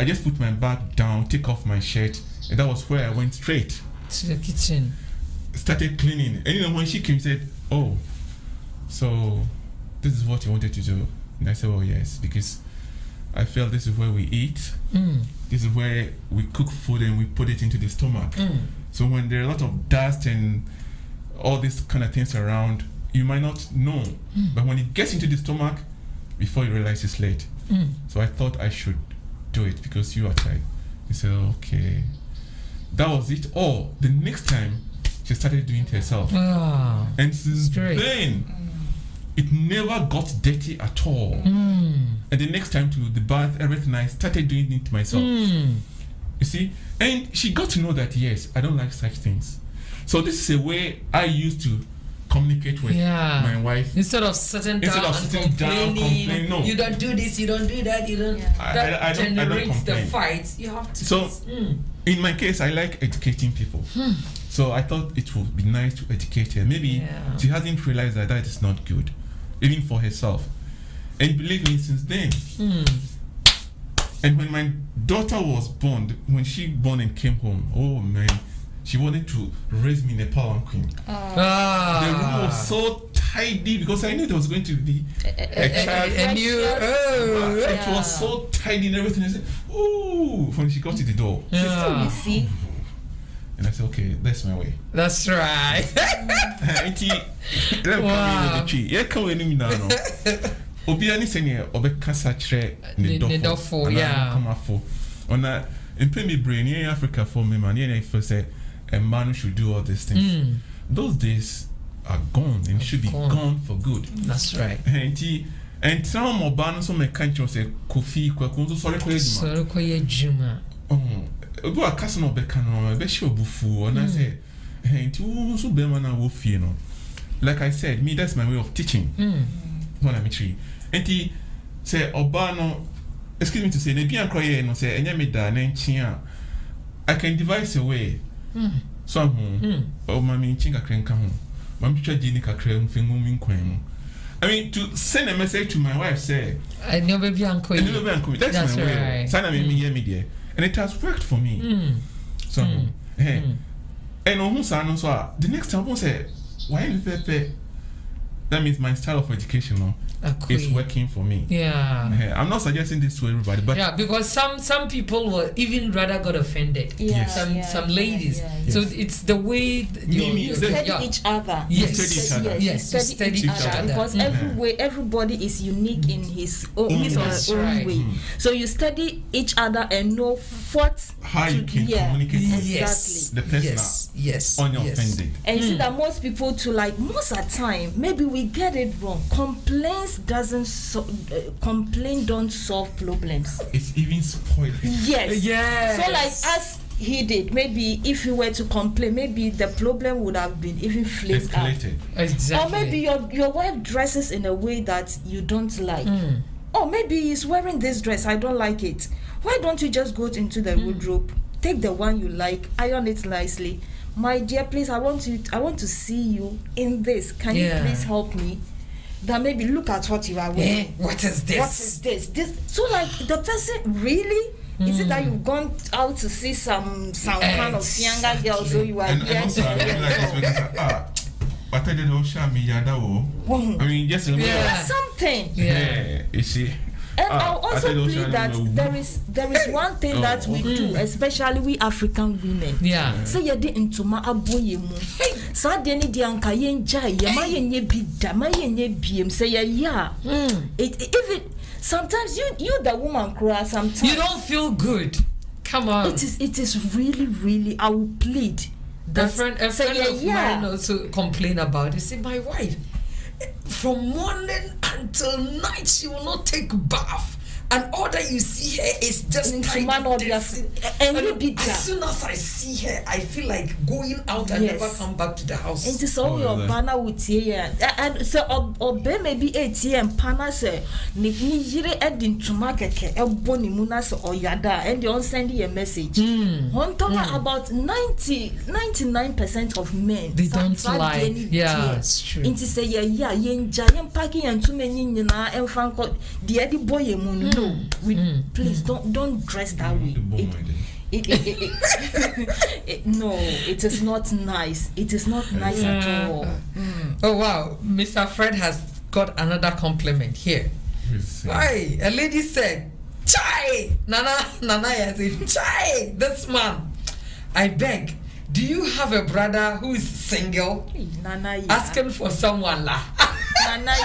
just put my bag down, take off my shirt, and that was where I went straight to the kitchen. Started cleaning. And when she came, said, "Oh, so this is what you wanted to do?" And I said, "Oh yes, because I felt this is where we eat. This is where we cook food and we put it into the stomach. So when there are a lot of dust and all these kind of things around, you might not know. But when it gets into the stomach, before you realize it's late. So I thought I should do it because you are tired." He said, "Okay." That was it all. The next time, she started doing it herself. And since then, it never got dirty at all. And the next time to the bath, everything, I started doing it myself. You see? And she got to know that, yes, I don't like such things. So this is a way I used to communicate with my wife. Instead of sitting down and complaining, no. You don't do this, you don't do that, you don't. That generates the fights. You have to. So, in my case, I like educating people. So I thought it would be nice to educate her. Maybe she hasn't realized that is not good, even for herself. And believe me, since then. And when my daughter was born, when she born and came home, oh man, she wanted to raise me in a palanquin. The room was so tidy because I knew there was going to be a child. It was so tidy and everything. I said, "Ooh!" When she got to the door. You see. And I said, "Okay, that's my way." That's right. Obiani senior obekasa chre ne dofo come afo ona impemi brain in Africa for me man here first say a man should do all these things. Those days are gone and should be gone for good. That's right. And some more ban so me can't say kofi kwakunzo sorry koye juma obi akasa no beka no be show bufu ona say enti wo so be man na wo fie no like I said, me, that's my way of teaching. When I'm tree. And he say, Obano, excuse me to say, Nebian Croye, no say, and Yamida, Nenchia. I can devise a way. Some oh, mammy, chinga crank home. Mammy, Jinica cram, fingering queen. I mean, to send a message to my wife, say, I never be uncle. That's my way. Sana me media. And it has worked for me. So, hey. And on whose son, so the next time, we'll say, why is that? That means my style of education is working for me. Yeah. I'm not suggesting this to everybody, but yeah, because some people will even rather got offended. Yeah, some ladies. So it's the way you study each other. Yes, you study each other because everybody is unique in his own way. So you study each other and know how you can communicate exactly the person on your offended. And you see that most people most of the time maybe we get it wrong. Complaints don't solve problems. It's even spoiled. Yes. So like as he did, maybe if you were to complain, maybe the problem would have been even flamed up. Exactly. Or maybe your wife dresses in a way that you don't like. Or maybe he's wearing this dress, I don't like it. Why don't you just go into the wardrobe, take the one you like, iron it nicely. My dear, please, I want to see you in this. Can you please help me? That maybe look at what you are wearing. What is this? What is this? So like the person really. Is it that you've gone out to see some kind of younger girl, so you are here? I mean, just something. You see. And I'll also believe that there is one thing that we do, especially we African women. Yeah. So you did into my aboyemu. So deni di anka yenja ya ma yenye bida ma yenye biem. Say yeah. It even sometimes you the woman cry. Sometimes you don't feel good. Come on. It is really I will plead. A friend of mine also complain about it. Say my wife, from morning until night she will not take bath, and all that you see her is just and as soon as I see her I feel like going out and never come back to the house. And so your banner would say and so obey maybe ATM pana say ni yire edin to market e boni munas or yada and they on send you a message. On talk about 99% of men they don't lie. Yeah, it's true. Into say yeah yen packing and too many nyina en franco the edi boy mu. No, please don't dress that way. No, it is not nice. It is not nice at all. Oh wow, Mr. Fred has got another compliment here. Why? A lady said, "Chai, Nana has said, Chai, this man. I beg, do you have a brother who is single? Nana, asking for someone lah." Nana,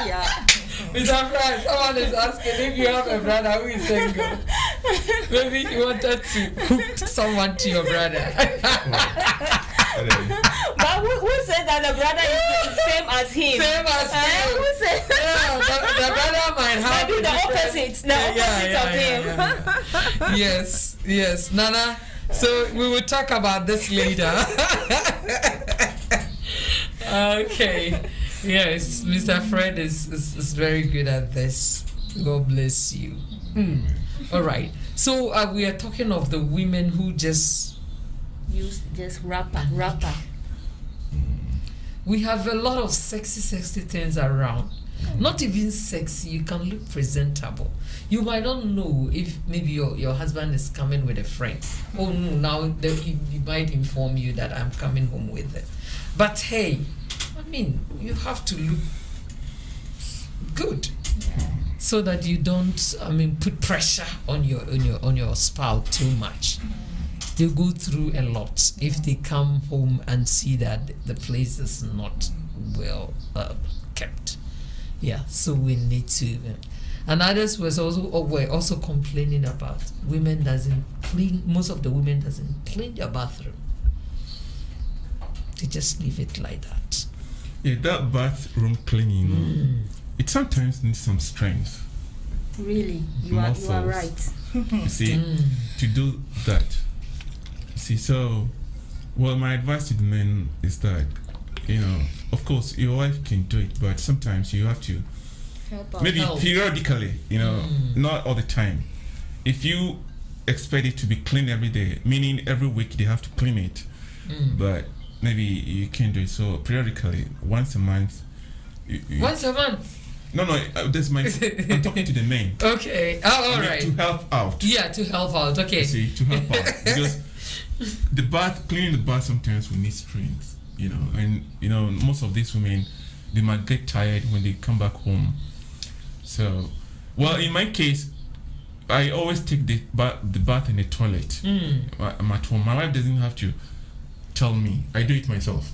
Mr. Fred, someone is asking if you have a brother who is single. Maybe you wanted to hook someone to your brother. But who said that the brother is same as him? Same as him. Who said? The brother might have maybe the opposite of him. Yes, Nana. So we will talk about this later. Okay. Yes, Mr. Fred is very good at this. God bless you. All right. So we are talking of the women who just use just rapper. We have a lot of sexy things around. Not even sexy. You can look presentable. You might not know if maybe your husband is coming with a friend. Oh no! Now he might inform you that I'm coming home with it. But hey, I mean, you have to look good so that you don't, put pressure on your spouse too much. They go through a lot if they come home and see that the place is not well kept. Yeah, so we need to. And others were also complaining about women doesn't clean. Most of the women doesn't clean their bathroom. They just leave it like that. Yeah, that bathroom cleaning, it sometimes needs some strength. Really, you are right. You see, to do that. See, so, well, my advice to the men is that, of course, your wife can do it, but sometimes you have to Help out. maybe Help. periodically, not all the time. If you expect it to be clean every day, meaning every week they have to clean it, but maybe you can do it. So periodically, once a month. Once a month. No, that's my. I'm talking to the men. Okay. Oh, all I mean, right. to help out. Yeah, to help out. Okay. You see, to help out because cleaning the bath sometimes we need strength, and most of these women, they might get tired when they come back home. So, well, in my case, I always take the bath in the toilet. I'm at home. My wife doesn't have to tell me. I do it myself.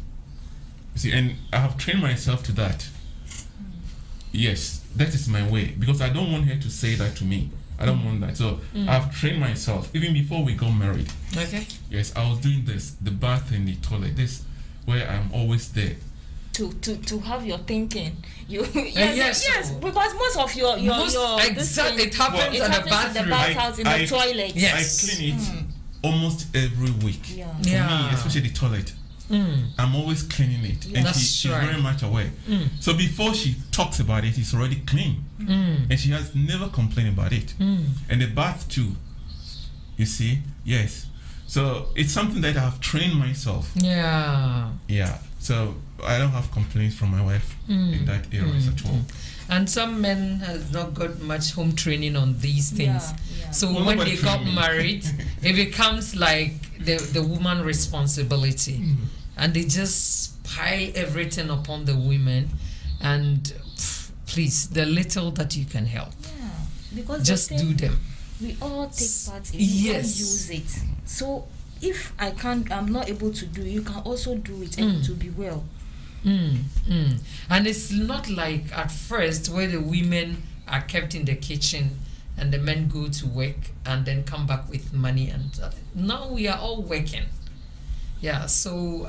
You see, and I have trained myself to that. Yes, that is my way because I don't want her to say that to me. I don't want that. So I've trained myself even before we got married. Okay. Yes, I was doing this, the bath and the toilet. This where I'm always there. To have your thinking. Yes. Yes, because most of your exactly. It happens it in the happens in the bathroom. bathhouse, in the toilet. Yes. I clean it almost every week. Yeah. For me, especially the toilet. I'm always cleaning it, and That's she's right. very much aware. So before she talks about it, it's already clean, and she has never complained about it. And the bath too, you see, yes. So it's something that I've trained myself. Yeah. Yeah. So I don't have complaints from my wife in that area at all. And some men has not got much home training on these things. Yeah. So Well, when nobody they got trained me. married, it becomes like the woman responsibility. And they just pile everything upon the women. And please, the little that you can help, Yeah. Because just the do thing, them. we all take part in it. Yes. We don't use it. So if I'm not able to do it, you can also do it and it will be well. And it's not like at first where the women are kept in the kitchen and the men go to work and then come back with money. And now we are all working. Yeah, so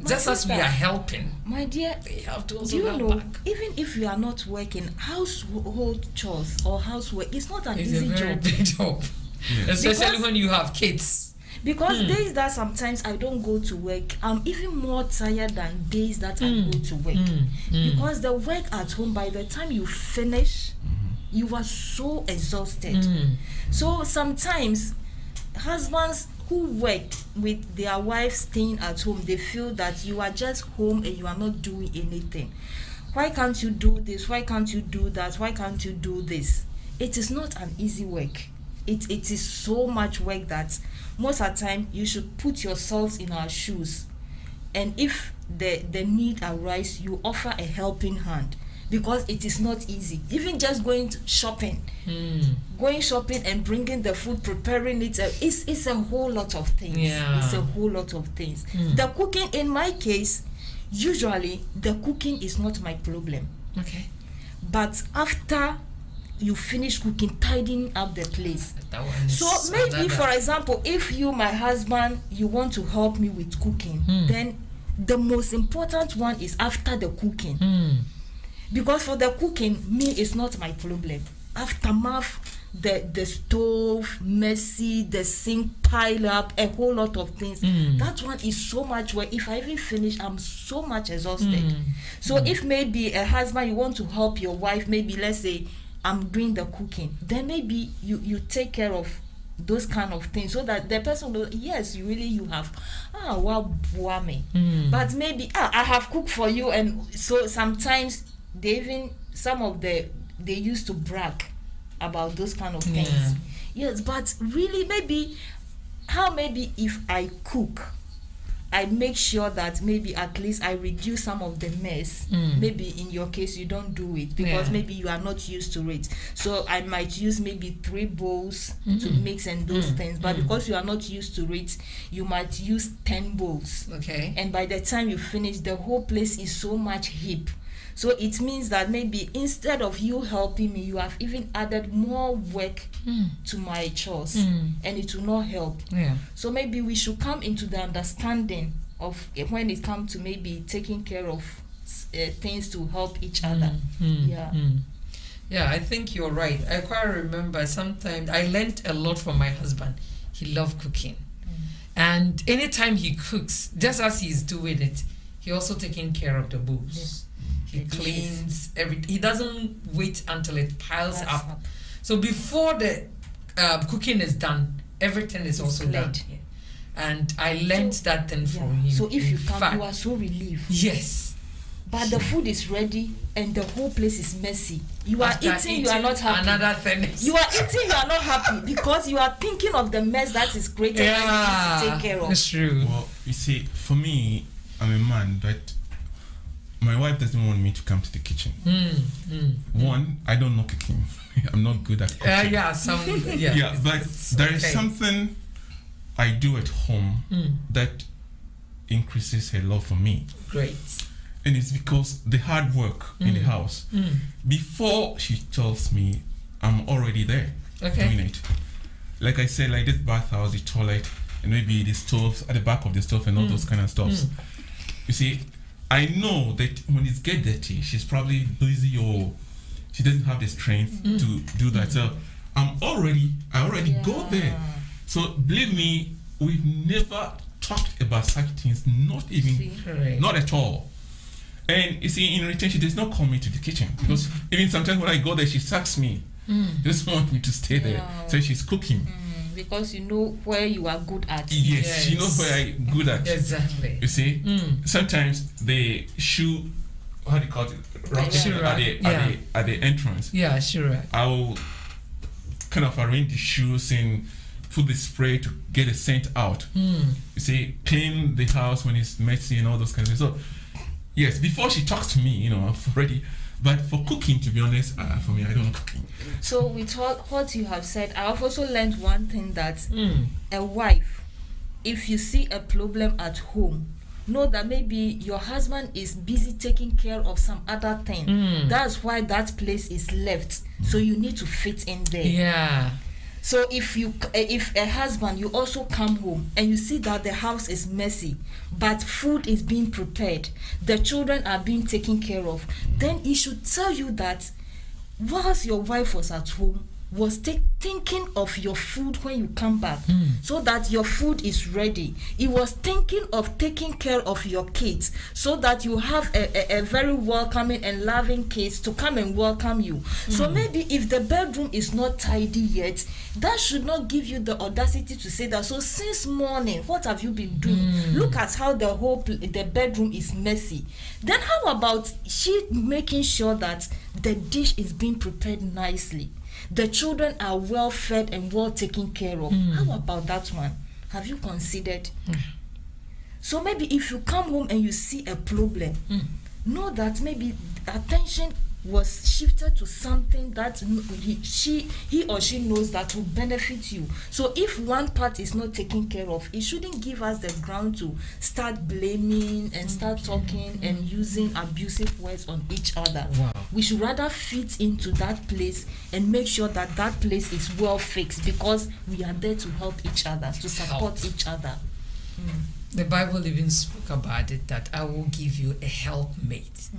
just as we sister, are helping, My dear, they have to do also you help know, back. even if you are not working, household chores or housework, it's not an It's a easy very job. big job, Yes. especially Because- when you have kids. Because days that sometimes I don't go to work, I'm even more tired than days that I go to work. Because the work at home, by the time you finish, you are so exhausted. So sometimes husbands who work with their wives staying at home, they feel that you are just home and you are not doing anything. Why can't you do this? Why can't you do that? Why can't you do this? It is not an easy work. It is so much work that most of the time you should put yourselves in our shoes, and if the need arises, you offer a helping hand, because it is not easy. Even just going shopping and bringing the food, preparing it, it's a whole lot of things. Yeah. It's a whole lot of things. The cooking, in my case, usually the cooking is not my problem, Okay. but after you finish cooking, tidying up the place. That one is So maybe, another. for example, if you, my husband, you want to help me with cooking, then the most important one is after the cooking. Because for the cooking, me, it's not my problem. Aftermath, the stove, messy, the sink pile up, a whole lot of things. That one is so much work. If I even finish, I'm so much exhausted. So if maybe a husband, you want to help your wife, maybe let's say I'm doing the cooking, then maybe you take care of those kind of things, so that the person knows, yes, you have but maybe I have cooked for you. And so sometimes they used to brag about those kind of things. Yeah. Yes, but really, maybe if I cook, I make sure that maybe at least I reduce some of the mess. Maybe in your case you don't do it because Yeah. maybe you are not used to it. So I might use maybe 3 bowls to mix and those things. But because you are not used to it, you might use 10 bowls. Okay. And by the time you finish, the whole place is so much heap. So it means that maybe instead of you helping me, you have even added more work to my chores, and it will not help. Yeah. So maybe we should come into the understanding of when it comes to maybe taking care of things to help each other. Yeah. Yeah, I think you're right. I quite remember sometimes I learned a lot from my husband. He loved cooking. And anytime he cooks, just as he's doing it, he also taking care of the booze. He The dishes. cleans everything. He doesn't wait until it piles up. So before the cooking is done, everything is also done. cleared. And I learned that thing from him. So if you In come, fact, you are so relieved. yes. But the food is ready and the whole place is messy. You are After eating, you are not happy. Another thing is You are eating, you are not happy because you are thinking of the mess that is created and you need to take care of. It's true. Well, you see, for me, I'm a man that my wife doesn't want me to come to the kitchen. One, I don't know cooking. I'm not good at cooking. Yeah, But there is okay. something I do at home that increases her love for me. Great. And it's because the hard work in the house. Before she tells me, I'm already there doing it. Like I said, like this bathhouse, the toilet, and maybe the stove at the back of the stove and all those kind of stuffs. You see, I know that when it gets dirty, she's probably busy or she doesn't have the strength to do that. So I already go there. So believe me, we've never talked about such things, not even, not at all. And you see, in return, she does not call me to the kitchen because even sometimes when I go there, she sacks me. Doesn't want me to stay there. So she's cooking. Because you know where you are good at. Yes, she knows where I'm good at. Exactly. You see, sometimes the shoe, how do you call it, at the entrance. Yeah, sure. I'll kind of arrange the shoes and put the spray to get the scent out. You see, clean the house when it's messy and all those kinds of things. So, yes, before she talks to me, I've already. But for cooking, to be honest, for me, I don't know cooking. So with what you have said, I have also learned one thing that a wife, if you see a problem at home, know that maybe your husband is busy taking care of some other thing. That's why that place is left. So you need to fit in there. Yeah. So if a husband, you also come home and you see that the house is messy, but food is being prepared, the children are being taken care of, then he should tell you that whilst your wife was at home, was thinking of your food when you come back, so that your food is ready. He was thinking of taking care of your kids, so that you have a very welcoming and loving kids to come and welcome you. So maybe if the bedroom is not tidy yet, that should not give you the audacity to say that. So since morning, what have you been doing? Look at how the bedroom is messy. Then how about she making sure that the dish is being prepared nicely? The children are well fed and well taken care of. How about that one? Have you considered? So maybe if you come home and you see a problem, know that maybe attention was shifted to something that he or she knows that will benefit you. So if one part is not taken care of, it shouldn't give us the ground to start blaming and start talking and using abusive words on each other. Wow. We should rather fit into that place and make sure that that place is well fixed, because we are there to help each other, to support each other. The Bible even spoke about it, that I will give you a helpmate.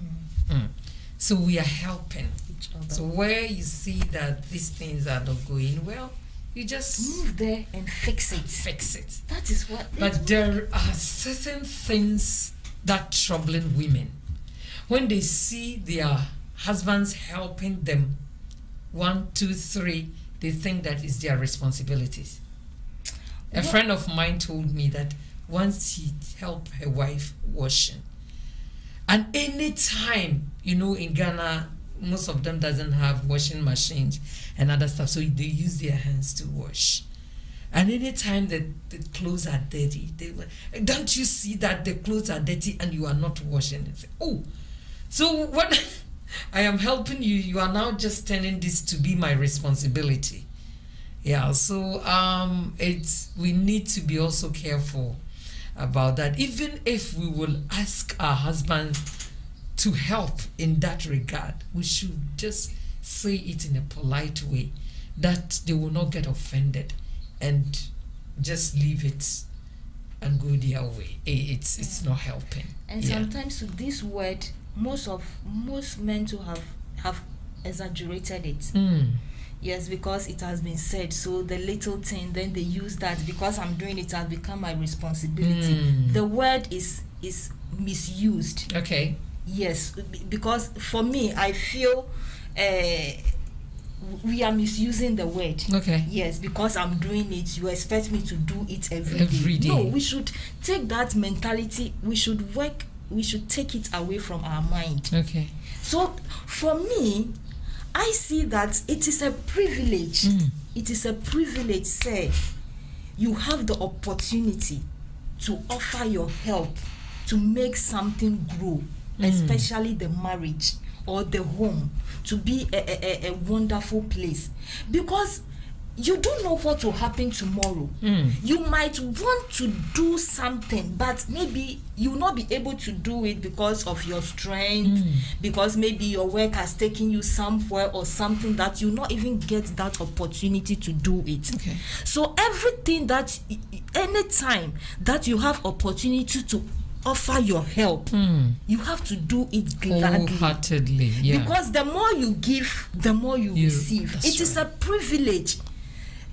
So we are helping Each other. So where you see that these things are not going well, you just move there and fix it. Fix it. That is what. But there are certain things that troubling women. When they see their husbands helping them, 1, 2, 3, they think that is their responsibilities. A friend of mine told me that once he helped her wife washing, and any time, in Ghana, most of them doesn't have washing machines and other stuff, so they use their hands to wash. And any time that the clothes are dirty, don't you see that the clothes are dirty and you are not washing it? Say, oh, so what? I am helping you. You are now just turning this to be my responsibility. Yeah. So we need to be also careful about that. Even if we will ask our husbands to help in that regard, we should just say it in a polite way, that they will not get offended and just leave it and go their way. It's not helping. And sometimes with this word, most men too have exaggerated it. Yes, because it has been said. So the little thing, then they use that, because I'm doing it, has become my responsibility. The word is is misused. Okay. Yes, because for me, I feel we are misusing the word. Okay. Yes, because I'm doing it, you expect me to do it every day. Every No, day. we should take that mentality. We should take it away from our mind. Okay. So for me, I see that it is a privilege. It is a privilege, say, you have the opportunity to offer your help to make something grow, especially the marriage or the home, to be a wonderful place. Because you don't know what will happen tomorrow. You might want to do something, but maybe you will not be able to do it because of your strength, because maybe your work has taken you somewhere or something that you not even get that opportunity to do it. Okay. So everything that, anytime that you have opportunity to offer your help, you have to do it gladly. Wholeheartedly, yeah. Because the more you give, the more you receive. that's It is a privilege.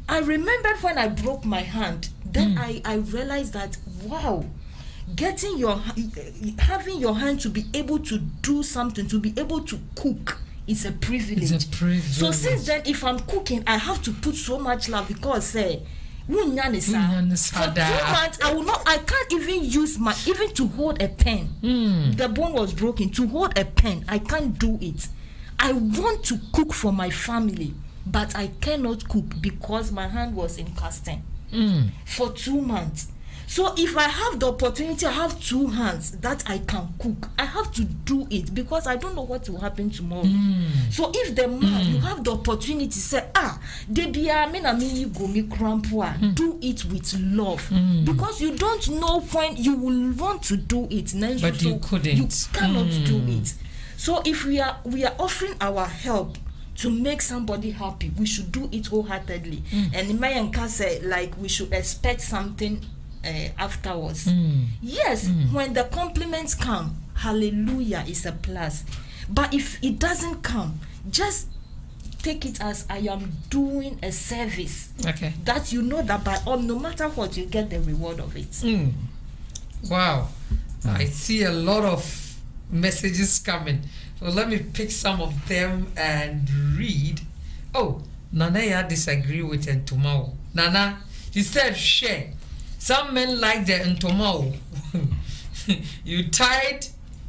I remember when I broke my hand, then I realized that, wow, having your hand to be able to do something, to be able to cook, is a privilege. It's a privilege. So since then, if I'm cooking, I have to put so much love, because for 2 months I can't even use even to hold a pen. The bone was broken. To hold a pen, I can't do it. I want to cook for my family, but I cannot cook because my hand was in casting for 2 months. So if I have the opportunity, I have 2 hands that I can cook, I have to do it, because I don't know what will happen tomorrow. So if the man, you have the opportunity, say, do it with love, because you don't know when you will want to do it. But you couldn't. You cannot do it. So if we are offering our help to make somebody happy, we should do it wholeheartedly. And Mayanka said, like, we should expect something afterwards. Yes, when the compliments come, hallelujah, is a plus. But if it doesn't come, just take it as I am doing a service. Okay. That you know that no matter what, you get the reward of it. Wow. I see a lot of messages coming. So let me pick some of them and read. Oh, Nana disagree with Ntomao. Nana, she said share. Some men like the Ntomao. You tied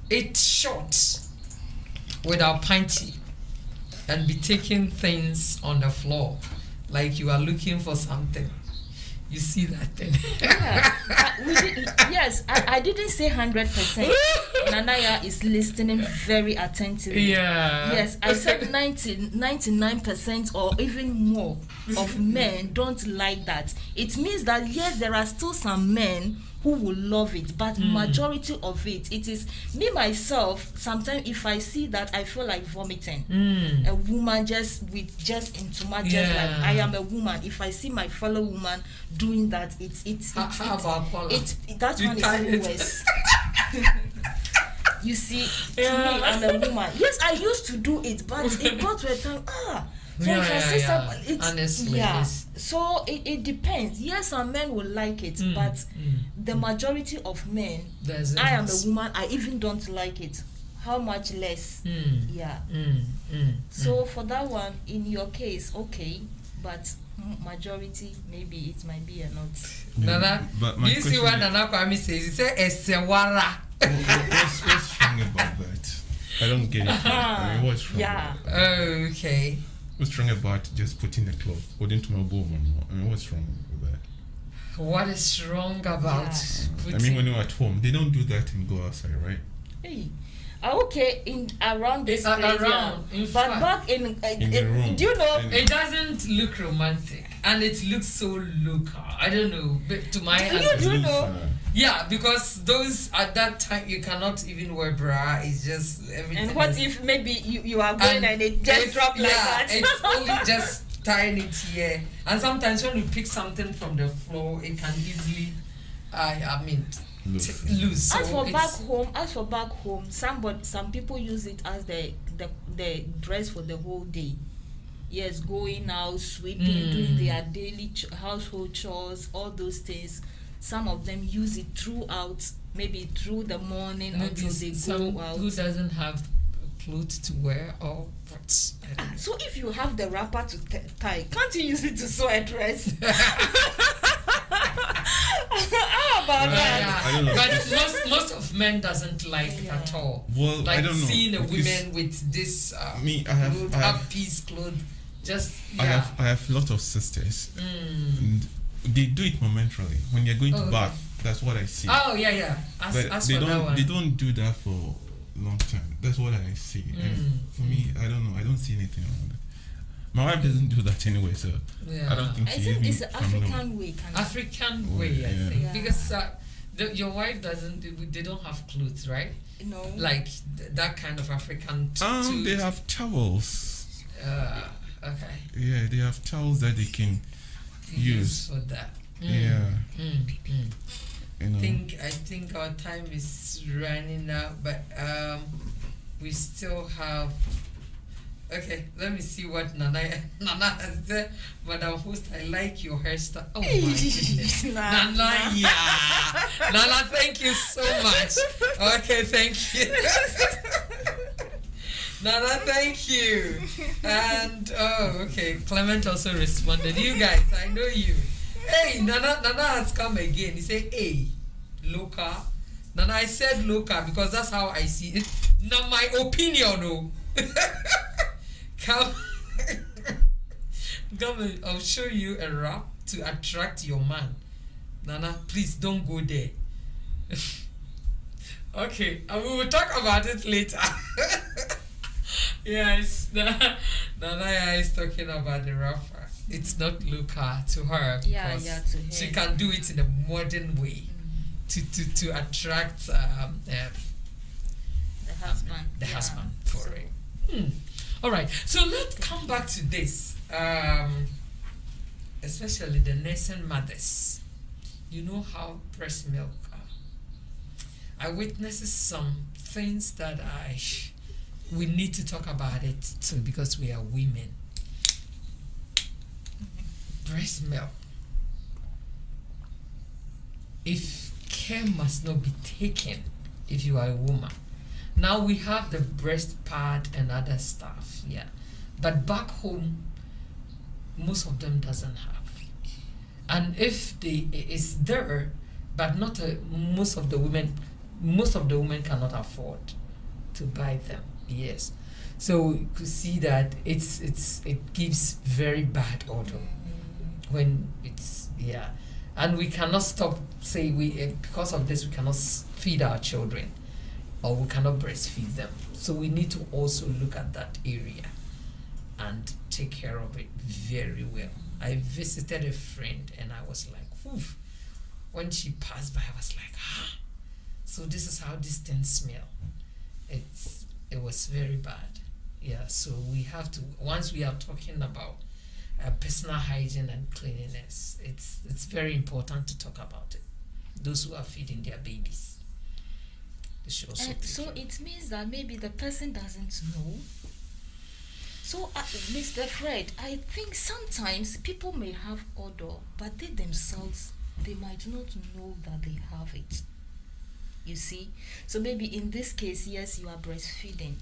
it short without panty and be taking things on the floor like you are looking for something. You see that thing? Yeah, I didn't say 100%. Nanaya is listening very attentively. Yeah. Yes, I said 99% or even more of men don't like that. It means that yes, there are still some men who will love it, but majority of it is me myself. Sometimes if I see that, I feel like vomiting. A woman just into my just like I am a woman. If I see my fellow woman doing that, How about Paula? that one is even worse. You see, to me, I'm a woman. Yes, I used to do it, but it got to a time. Honestly, yes. So it depends. Yes, some men will like it, but the majority of men, I am a woman, I even don't like it. How much less? So for that one, in your case, okay, but majority, maybe it might be a not. Nana, do you see what Nana Kwame says? He said, "Esewara." What's wrong about that? I don't get it. I mean, what's wrong? Yeah. About that? Okay. What's wrong about just putting the cloth holding to my woman? I mean, what's wrong with that? What is wrong about? I mean, when you're at home, they don't do that and go outside, right? Hey. Okay, in around this place, around, yeah. in But fact. back in the room. do you know? It doesn't look romantic, and it looks so local. I don't know, but to my Do you know? yeah, because those at that time you cannot even wear bra. It's just everything. And what is- if maybe you are going and it just if- dropped like that? it's only just tying it here. And sometimes when you pick something from the floor, it can easily, lose. So As for it's- back home, some people use it as the dress for the whole day. Yes, going out, sweeping, doing their daily household chores, all those things. Some of them use it throughout maybe through the morning until they some go out. who doesn't have clothes to wear or what? I don't know. So if you have the wrapper to tie, can't you use it to sew a dress? How about that? I don't know. But most of men doesn't like it at all. Well, like I don't know. seeing a because woman with this me, I have piece clothes. Just I yeah. have a lot of sisters, and they do it momentarily. When you're going to Oh, bath, that's what I see. Oh yeah. But As they for that don't one. they don't do that for long time. That's what I see. And for me, I don't know. I don't see anything wrong with it. My wife doesn't do that anyway, so Yeah. I don't think I she's think even it's an familiar. African way. African way, I Yeah. think, Yeah. because your wife doesn't. They don't have clothes, right? No. Like that kind of African. They have towels. Okay. Yeah, they have towels that they can use. For that. Yeah, you know. I think our time is running out, but we still have. Okay, let me see what Nana has said. Madam Host, I like your hairstyle. Oh my goodness. Nana, yeah. Nana, thank you so much. Okay, thank you. Nana, thank you. And okay, Clement also responded. You guys, I know you. Hey, Nana has come again. He said, hey, Loka. Nana, I said Loka because that's how I see it. Now my opinion, no. Come, I'll show you a wrap to attract your man. Nana, please don't go there. Okay, and we will talk about it later. Yes, Nana is talking about the wrapper. It's not Luca to her because to her. she can do it in a modern way to attract the husband. the husband for it. All right, so let's come back to this, especially the nursing mothers. You know how breast milk. I witnessed some things that we need to talk about it too because we are women. Breast milk. If care must not be taken, if you are a woman. Now we have the breast pad and other stuff, yeah. But back home, most of them doesn't have. And if it's there, but not most of the women cannot afford to buy them. Yes. So you could see that it gives very bad odor when it's and we cannot stop because of this we cannot feed our children or we cannot breastfeed them. So we need to also look at that area and take care of it very well. I visited a friend and I was like, oof. When she passed by, I was like, so this is how these things smell. It was very bad. Yeah, so we have to, once we are talking about personal hygiene and cleanliness, it's very important to talk about it. Those who are feeding their babies, they should also take So care. it means that maybe the person doesn't know. So, Mr. Fred, I think sometimes people may have odor, but they themselves, they might not know that they have it. You see? So maybe in this case, yes, you are breastfeeding.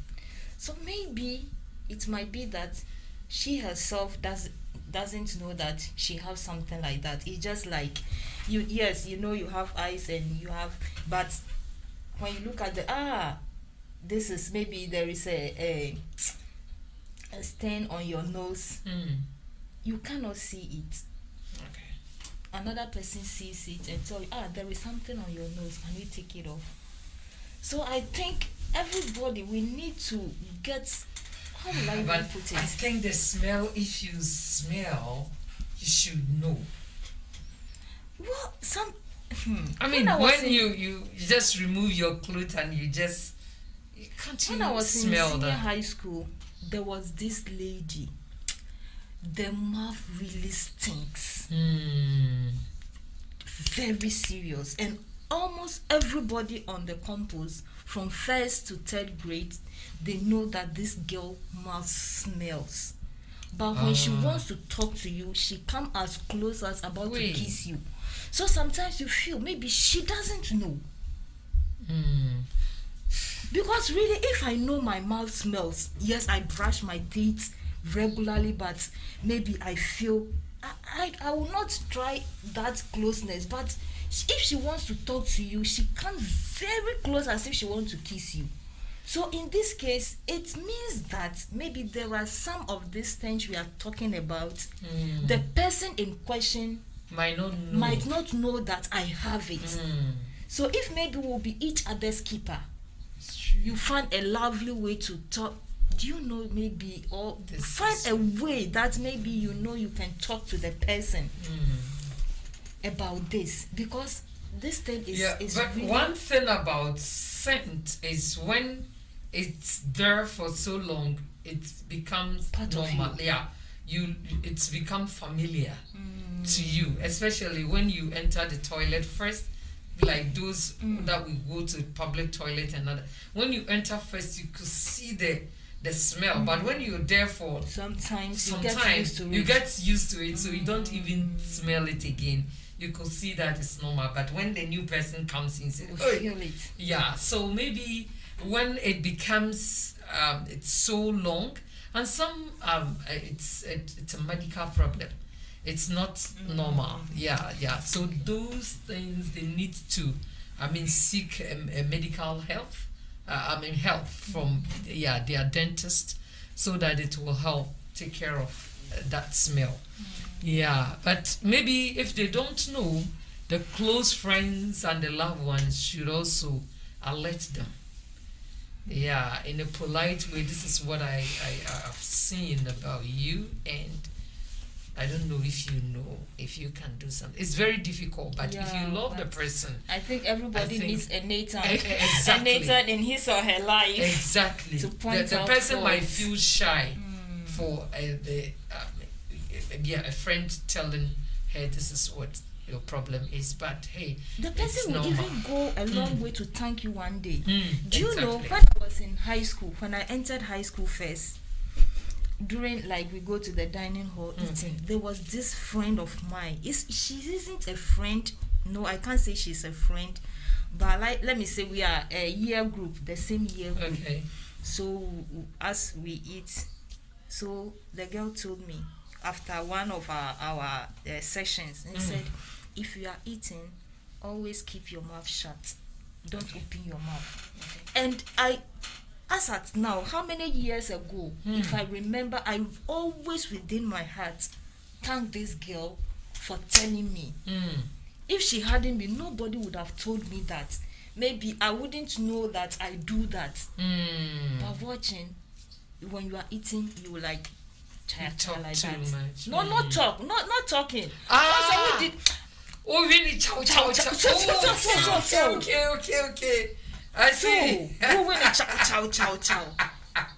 So maybe it might be that she herself doesn't know that she has something like that. It's just like you have eyes and you have, but when you look at this is maybe there is a stain on your nose. You cannot see it. Okay. Another person sees it and tell you, there is something on your nose, can you take it off? So I think everybody, we need to get, how will I even But put I it? think the smell, if you smell, you should know. Well, I mean, I was when in- you just remove your clothes and you can't when I was in smell senior that. high school, there was this lady. The mouth really stinks. Very serious. And almost everybody on the campus, from first to third grade, they know that this girl mouth smells. But when she wants to talk to you, she come as close as about Wait. to kiss you. So sometimes you feel maybe she doesn't know. Because really, if I know my mouth smells, yes, I brush my teeth regularly, but maybe I feel I will not try that closeness. But if she wants to talk to you, she comes very close as if she wants to kiss you. So in this case, it means that maybe there are some of these things we are talking about. The person in question might not know that I have it. So if maybe we'll be each other's keeper, you find a lovely way to talk. Do you know, maybe, or find a way that maybe you know you can talk to the person about this, because this thing is but really, one thing about scent is when it's there for so long, it becomes part normal. of you. It's become familiar to you, especially when you enter the toilet first. Like those that we go to public toilet and other. When you enter first, you could see the smell. But when you're there for sometimes some you get time, used to you it. get used to it, so you don't even smell it again. You could see that it's normal. But when the new person comes in, say, You "Oh, feel it. yeah." So maybe when it becomes it's so long, and some it's a medical problem. It's not normal. Yeah. So those things, they need to, seek a medical help. Help from their dentist, so that it will help take care of that smell. Yeah, but maybe if they don't know, the close friends and the loved ones should also alert them. Yeah, in a polite way. This is what I have seen about you, and I don't know if you can do something. It's very difficult, but if you love the person, I think everybody needs a Nathan. Exactly. A Nathan in his or her life. Exactly. To point the out person might faults. feel shy for a friend telling her this is what your problem is, but hey, The person will normal. even go a long way to thank you one day. Do you know, Exactly. when I was in high school, when I entered high school first, during, like, we go to the dining hall eating, there was this friend of mine. She isn't a friend. No, I can't say she's a friend, but let me say we are a year group, the same year group. Okay. So as we eat, so the girl told me after one of our sessions, and said, if you are eating, always keep your mouth shut. Don't open your mouth. And as at now, how many years ago, if I remember, I always within my heart thank this girl for telling me. If she hadn't been, nobody would have told me that. Maybe I wouldn't know that I do that. But watching, when you are eating, you like talk like too that. much. No, not talking. Ah! Also, we did. Oh, really? Chow. Okay. I So, see. go when a chow.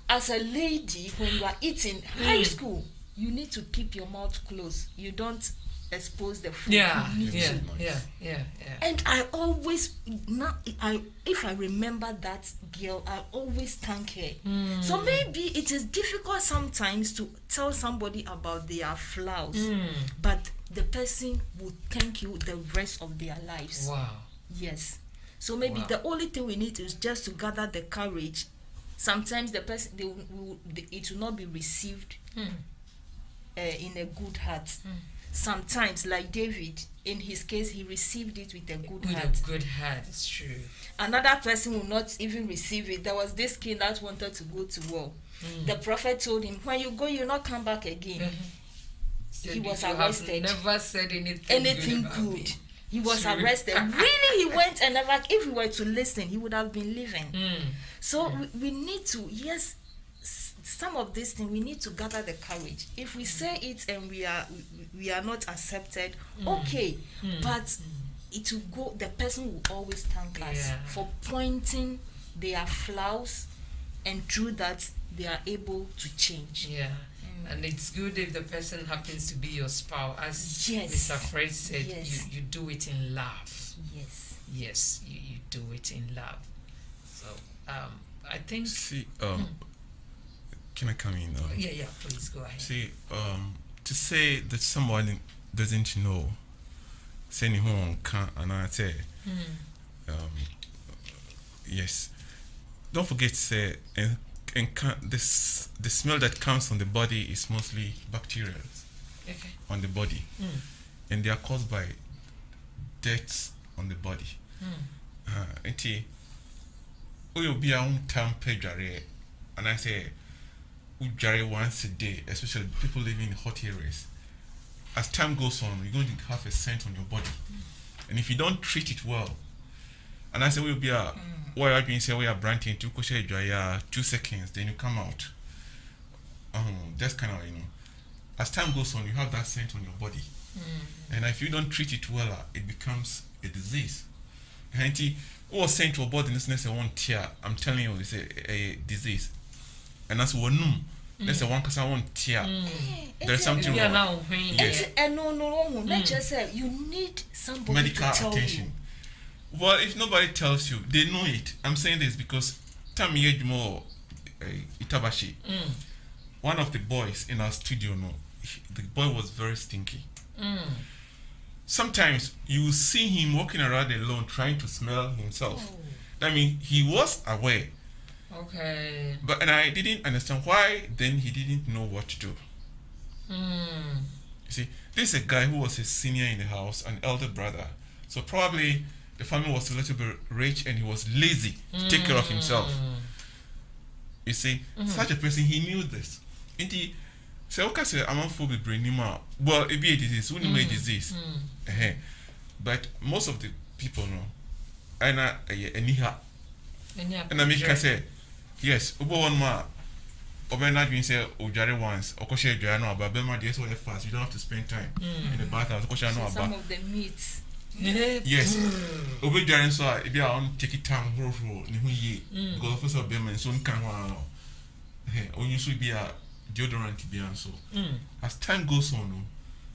As a lady, when you are eating high school, you need to keep your mouth closed. You don't expose the food. Yeah. You need to. And I always if I remember that girl, I always thank her. So maybe it is difficult sometimes to tell somebody about their flaws, but the person will thank you the rest of their lives. Wow. Yes. So maybe the only thing we need is just to gather the courage. Sometimes the person it will not be received in a good heart. Sometimes, like David, in his case, he received it with a good heart. With a good heart, it's true. Another person will not even receive it. There was this king that wanted to go to war. The prophet told him, when you go, you'll not come back again. He was arrested. Never said anything good. He was True. arrested. Really, he went and never. If he were to listen, he would have been living. So we need to, yes, some of these things we need to gather the courage. If we say it and we are not accepted, okay, but it will go. The person will always thank us for pointing their flaws, and through that they are able to change. Yeah. And it's good if the person happens to be your spouse. As Yes. Mr. Fred said, Yes. you do it in love. Yes. Yes, you do it in love. So I think. See, can I come in? Yeah, please go ahead. See, to say that someone doesn't know, send home can't, and I say, Yes. Don't forget, the smell that comes from the body is mostly bacteria on the body, and they are caused by dirt on the body. And you'll be a temper, and I say, ujare once a day, especially people living in hot areas. As time goes on, you're going to have a scent on your body, and if you don't treat it well, and I say we'll be a why I've been saying we are branching to 2 seconds, then you come out. That's kind of, as time goes on, you have that scent on your body, and if you don't treat it well, it becomes a disease. And scent your body, this one tear. I'm telling you, it's a disease, and that's one. That's the one because I want tear. There's something wrong. Yes. No. Let's just say you need somebody medical to tell attention. you. Well, if nobody tells you, they know it. I'm saying this because Tamiyejmo Itabashi, one of the boys in our studio, the boy was very stinky. Sometimes you see him walking around alone trying to smell himself. I mean, he was aware. Okay. And I didn't understand why then he didn't know what to do. You see, this is a guy who was a senior in the house, an elder brother. So probably the family was a little bit rich and he was lazy to take care of himself. You see, such a person, he knew this. And he said, okay, I'm not for the brain anymore. Well, it be a disease, wouldn't be a disease. But most of the people know. And I make her say, yes, Ubo one ma, Obena being say, Ujari once, Okoshe Jano, but Bema, yes, so fast, you don't have to spend time in the bathhouse. Some of the meats. Yes, Obe Jaren saw if you are on take it time, because first of them and soon can when you should be a deodorant to be so. As time goes on,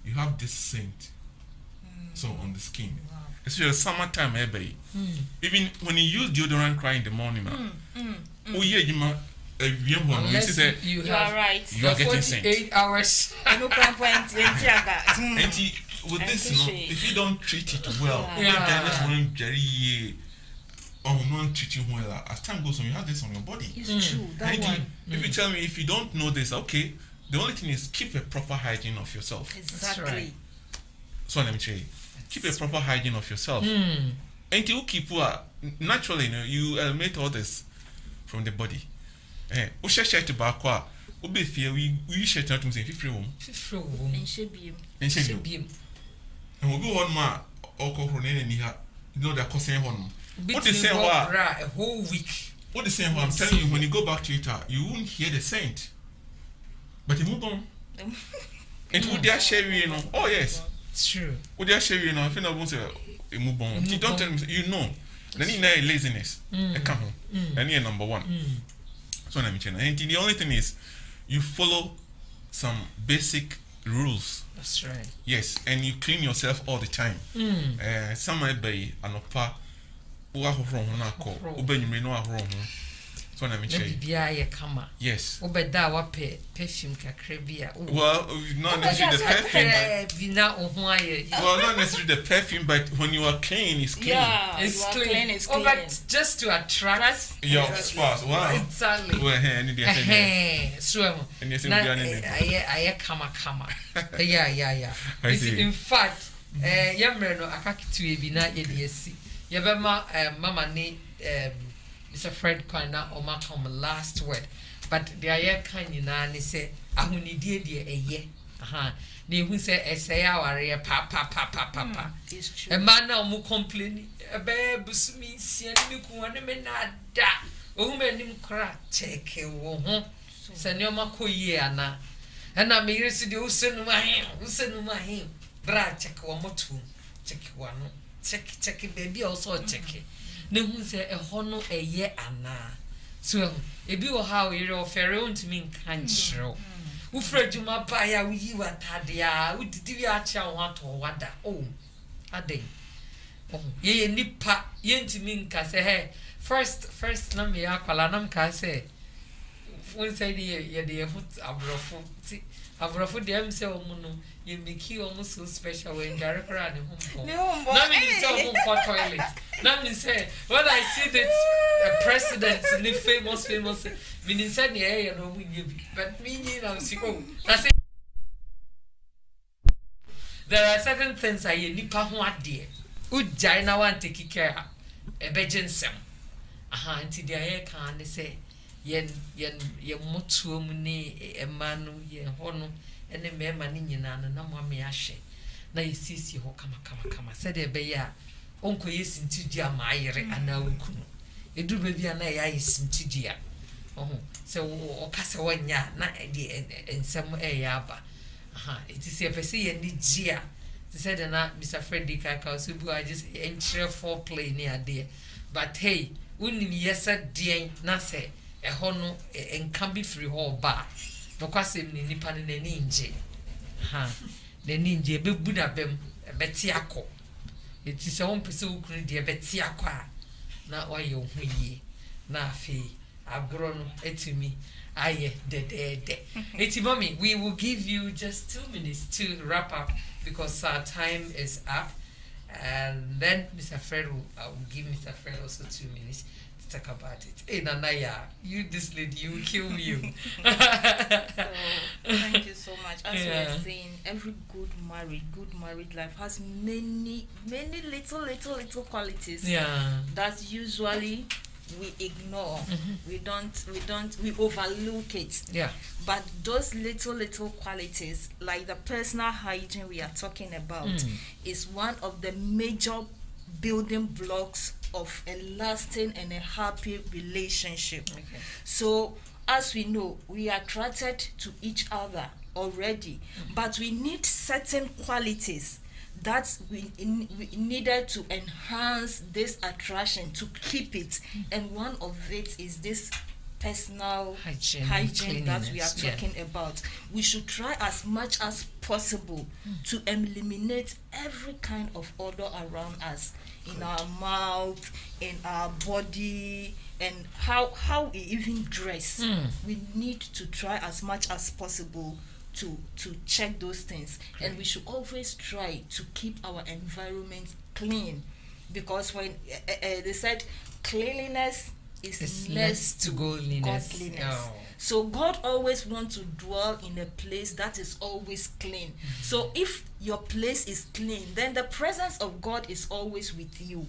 you have this scent so on the skin. Especially summertime, even when you use deodorant cry in the morning, unless you are right. You are getting 48 hours. And with this, if you don't treat it well, not treat you well, as time goes on, you have this on your body. It's true. That one. If you tell me if you don't know this, okay, the only thing is keep a proper hygiene of yourself. Exactly. Right. So let me tell you, keep a proper hygiene of yourself. And you keep naturally, you eliminate all this from the body. We share to Bakwa. We fear we share to say 50 room. And should be. And we'll be one more alcohol in here. You know they're causing one. What they say a whole week. What they say I'm telling you, when you go back to it, you won't hear the scent. But you move on. And would they share you know? Oh yes. It's true. Would they share you know? I think I won't say move on. You don't tell me you know. Then you know laziness. Come home. And you're number one. So let me tell you. And the only thing is you follow some basic rules. That's right. Yes, and you clean yourself all the time. Some might be an opa. So let me check. Yes. Well, not necessarily the perfume. Well, not necessarily the perfume, but when you are clean, it's clean. Yeah, it's clean. It's clean. clean. But just to attract your spouse. Wow. Exactly. Well, so, I kama. Yeah. In fact, Yamreno, Akakitu, Ebina, Yesi. Yabema, Mama, Mr. Fred Kwana or Malcolm last word, but the air kind you know, they say, I will need a year. They will say, essay our ear, papa. It's true. A man now more complaining, a babe, me, see, and you can da. Oh, man, him cry, take a woman. Senor Makoyana. And I'm here to do send my him. Bra, check one more two. Check one. Check it, baby, also check it. No one say a hono a year ana. So, if you how you're fair to me can't show. Who fred you my buyer, we were tadia, who did you actually want or wonder? Oh, a day. Oh, ye nipa, yen to me can say, hey, first, let me aqualanum can say. One said, yeah, they put abrofo. See, abrofo, them say, you make you almost so special when director and home. Now, me say, home for toilet. Now, me say, when I see the president, the famous, meaning said, yeah, you know, we give it. But me, I'm sick. That's it. There are certain things I nipa ho ade. Ujai na wan take care. Ebejensem. Aha, nti dia ye kan ne say yen motuo mu ne emanu ye ho no ene mema ne nyina na mo ame ahye. Na yesisi ho kama. Said e be ya onko yesinti ama ayere ana okunu. Edu be bia na ya yesinti dia. Oho, se o kase wonya na de ensem e ya aba. It is a person and the Gia. They said, Mr. Freddy Kaka, so I just enter for play near there. But hey, wouldn't yes, dear, Nase, a hono, and can be free whole bar. No question in Nipan and ninja. The ninja, be Buddha bem, a betiaco. It is own person who dear betiaqua. Not why you ye. Na fee, I've grown to me. Aye, It's mommy, we will give you just 2 minutes to wrap up because our time is up. And then Mr. Fred I will give Mr. Fred also 2 minutes to talk about it. Hey, Nanaya, you this lady, you will kill you. So, thank you so much. As we were saying, every good married life has many little qualities. Yeah. That usually we ignore. We overlook it. Yeah. But those little qualities, like the personal hygiene we are talking about, is one of the major building blocks of a lasting and a happy relationship. Okay. So as we know, we are attracted to each other already, but we need certain qualities that we needed to enhance this attraction, to keep it, and one of it is this personal hygiene that we are talking about. We should try as much as possible to eliminate every kind of odor around us, in our mouth, in our body, and how we even dress. We need to try as much as possible to check those things. And we should always try to keep our environment clean, because when they said cleanliness is next to godliness. Oh. So God always wants to dwell in a place that is always clean. So if your place is clean, then the presence of God is always with you.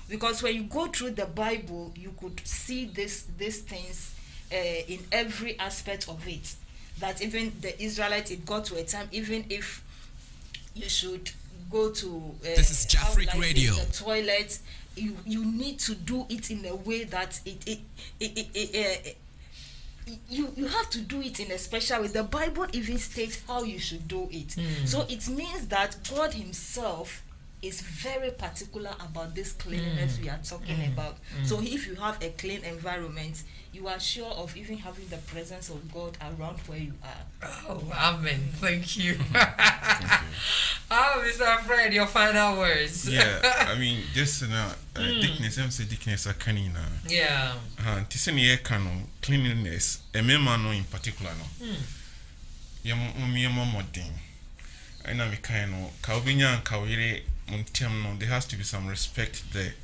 Because when you go through the Bible, you could see these things in every aspect of it. That even the Israelites, it got to a time, even if you should go to this is Jafric Radio. The toilet, you need to do it in a way that you have to do it in a special way. The Bible even states how you should do it. So it means that God himself is very particular about this cleanliness we are talking about. So if you have a clean environment, you are sure of even having the presence of God around where you are. Oh, amen. Thank you. Oh, Mr. Fred, your final words. Yeah, I mean, just thickness, I'm saying thickness are canina. Yeah. Tisani canon, cleanliness, a memano in particular. No. Modern. I know we kind of Calvinia and Kawire Muntiam, there has to be some respect there.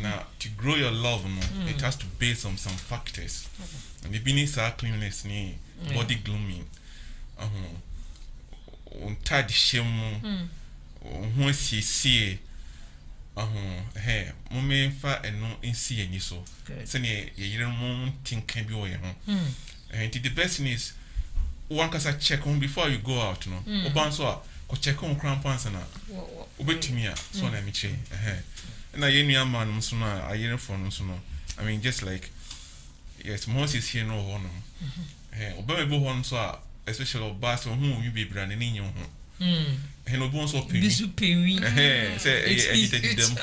Now, to grow your love, it has to base on some factors. And the business are cleanliness, body glooming, untied shame, who see, hey, Mumme fa and no in see any so. Send ye don't think can be away. And the best thing is, one can check on before you go out, no. Obanso, or check on crampons and obey to me, so let me change. Na yenu man msuna ayere for msuna. I mean, just like yes, Moses here no honor. Obey bo hon so especially bass on whom you be brand in your home. And no bones of Bisu Pemi. Say edited them.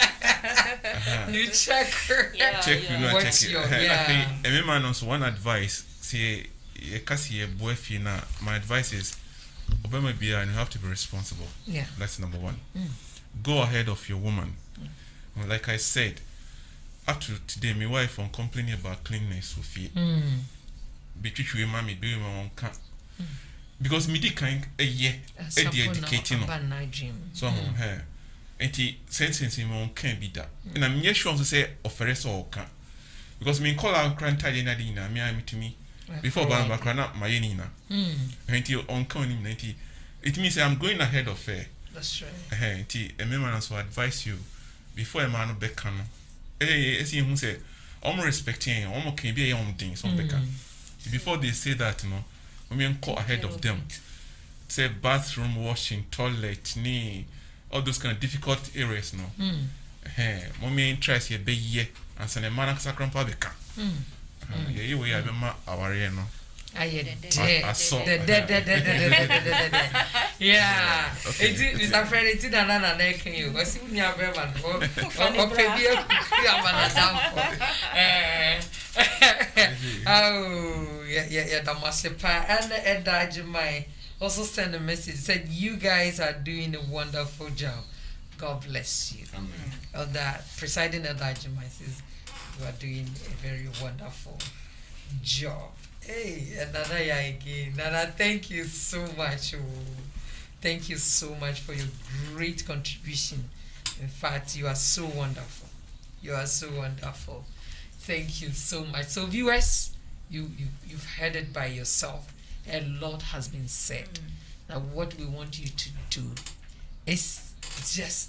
You check her. Check you know check it. Every man also one advice say a kasi boy fina. My advice is obey my beer and you have to be responsible. Yeah. That's number one. Go ahead of your woman. Like I said, up to today, my wife was complaining about cleanliness with you. between mommy doing my own can. Because me kind a year educating so her and he sense in my own can be that. And I'm yet sure to say offer or can. Because me call out grand Tadina Dina, me to me before Bamba Crana, my Nina. Until on counting 90. It means I'm going ahead of her. That's right. A member so advise you before a man of Beckham. As he say, I'm respecting, almost can be a young thing, some Beckham. Before they say that, women call ahead of them. Say bathroom, washing, toilet, knee, all those kind of difficult areas, Mommy tries here, be ye, and send a man of Sacramento Beckham. Yeah, we have our I saw. Yeah. It's a friend. It's another neck. You. I see when you are very man. Oh, yeah. That must be and Dajimai also sent a message. Said you guys are doing a wonderful job. God bless you. Amen. On that, presiding at Dajimai says you are doing a very wonderful job. Hey, Nana again. Nana, thank you so much. Thank you so much for your great contribution. In fact, you are so wonderful. You are so wonderful. Thank you so much. So, viewers, you've heard it by yourself. A lot has been said. Now, what we want you to do is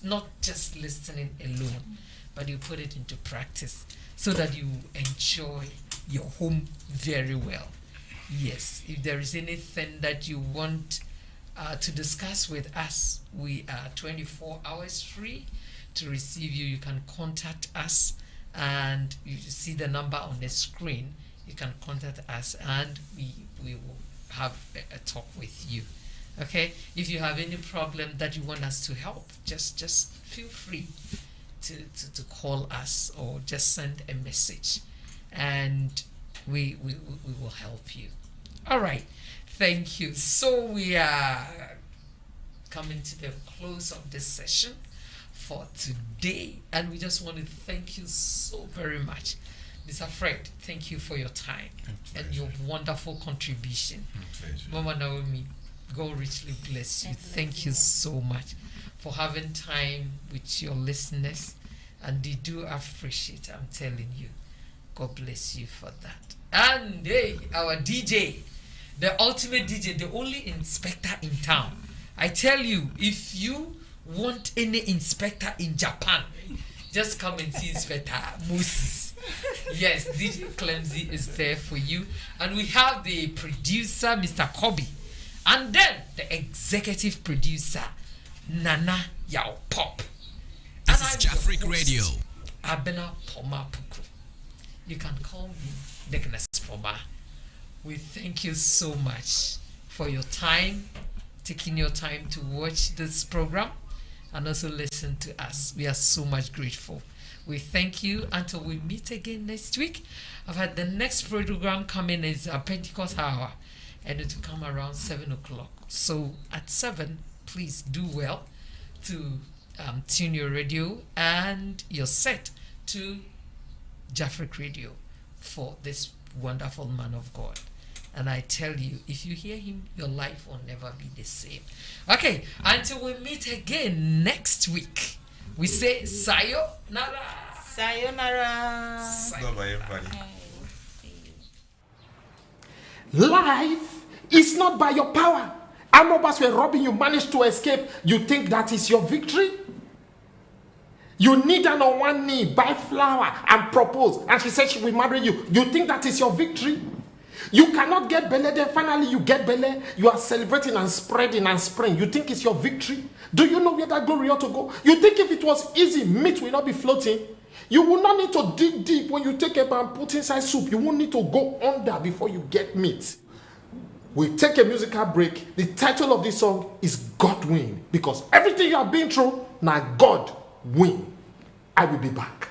not just listening alone, but you put it into practice so that you enjoy your home very well. Yes, if there is anything that you want to discuss with us, we are 24 hours free to receive you. You can contact us, and you see the number on the screen. You can contact us, and we will have a talk with you. Okay, if you have any problem that you want us to help, just feel free to call us or just send a message, and we will help you. All right, thank you. So we are coming to the close of this session for today, and we just want to thank you so very much, Mr. Fred. Thank you for your time and your wonderful contribution. Mama Naomi, God richly bless you. Thank you so much for having time with your listeners, and they do appreciate, I'm telling you. God bless you for that. And hey, our DJ, the ultimate DJ, the only inspector in town. I tell you, if you want any inspector in Japan, just come and see Inspector Moses. Yes, DJ Clemsy is there for you. And we have the producer, Mr. Kobe. And then the executive producer, Nana Yao Pop. This is Jafric Radio. Abena Poma Puku. You can call me Nicholas Poma. We thank you so much for your time, taking your time to watch this program and also listen to us. We are so much grateful. We thank you until we meet again next week. I've had the next program coming is a Pentecost hour, and it will come around 7 o'clock. So at 7, please do well to tune your radio and your set to Jafric Radio for this wonderful man of God. And I tell you, if you hear him, your life will never be the same. Okay, until we meet again next week, we say sayonara. Sayonara. Bye-bye, everybody. Life is not by your power. Armed robbers were robbing you, managed to escape. You think that is your victory? You need her on one knee, buy flower and propose, and she said she will marry you. You think that is your victory? You cannot get belly, then finally you get belly. You are celebrating and spreading and spraying. You think it's your victory? Do you know where that glory ought to go? You think if it was easy, meat will not be floating? You will not need to dig deep when you take a and put inside soup. You won't need to go under before you get meat. We take a musical break. The title of this song is God Win, because everything you have been through, now God win. I will be back.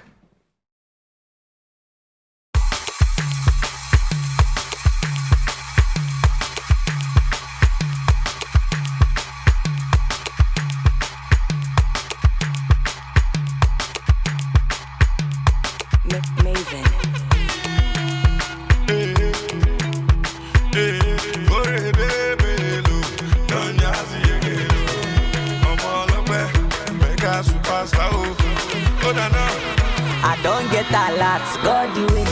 get a lot, God do it.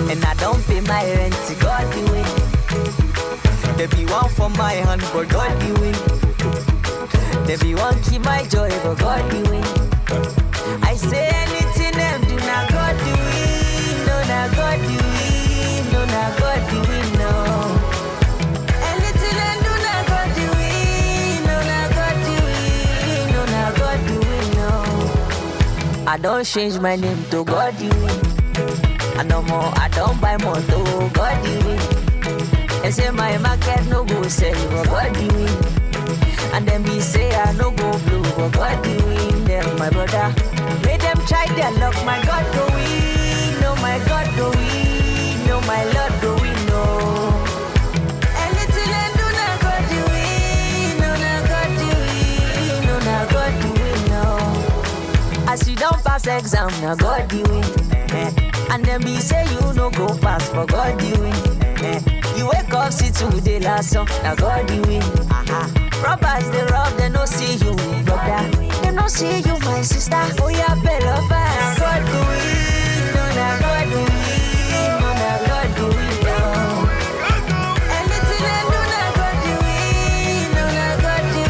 And I don't pay my rent, God do it. There be one for my hand, but God do it. There be one keep my joy, but God do it. I say anything them do, now God do it. No, now God do it. No, now God do it, no. Anything them do, now God do it. No, now God do it. No, now God do it, no. I don't change my name to God do it. I no more, I don't buy more to God do it. They say my market no go sell, but God do it. And then me say I no go blue, but God do it. Them my brother, make them try their luck. My God do it, no my God do it, no my Lord do it, no. Anything I do now God do it, no now God do it, no now God do it, no. As you don't pass exam, now God do it. And then me say you no go pass, but God do it. You wake up, see today last song, now God do it. Robbers they rob, they no see you, brother. They no see you, my sister. Oh yeah, better fast. God do it, no now God do it, no now God do it, no. Anything I do now God do it, no now God do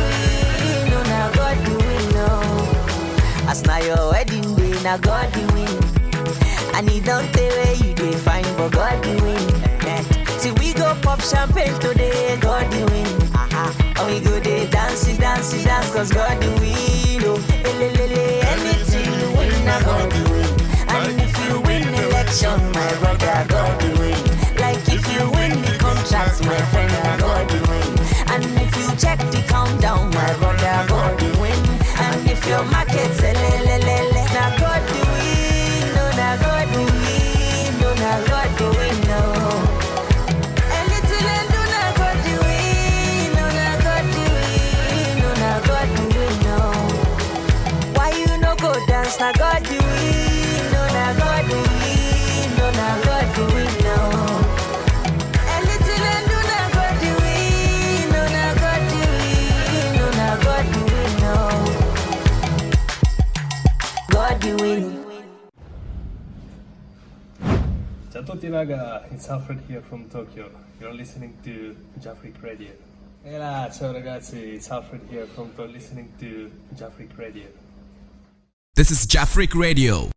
it, no now God do it, no. As now your wedding day, now God do it. And he don't tell where you do fine, but God do it. See we go pop champagne today, God do it. And we go there dance, cause God do it. Oh, anything you win, now God do it. And if you win election, my brother, God do it. Like if you win the contract, my friend, God do it. And if you check the countdown, my brother, God do it. And if your market say now God do it. No, now God do it. No, now God do it. No. Anything I do, now God do it. No, now God do it. No, now God do it. No. Why you no go dance? Now God do it. No, now God do it. No, now God do it. No. Anything I do, now God do it. No, now God do it. No, now God do it. No. God do it. Ciao a tutti raga, it's Alfred here from Tokyo. You're listening to Jafric Radio. Ehi là, ciao ragazzi, it's Alfred here from listening to Jafric Radio. This is Jafric Radio.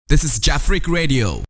This is Jafric Radio.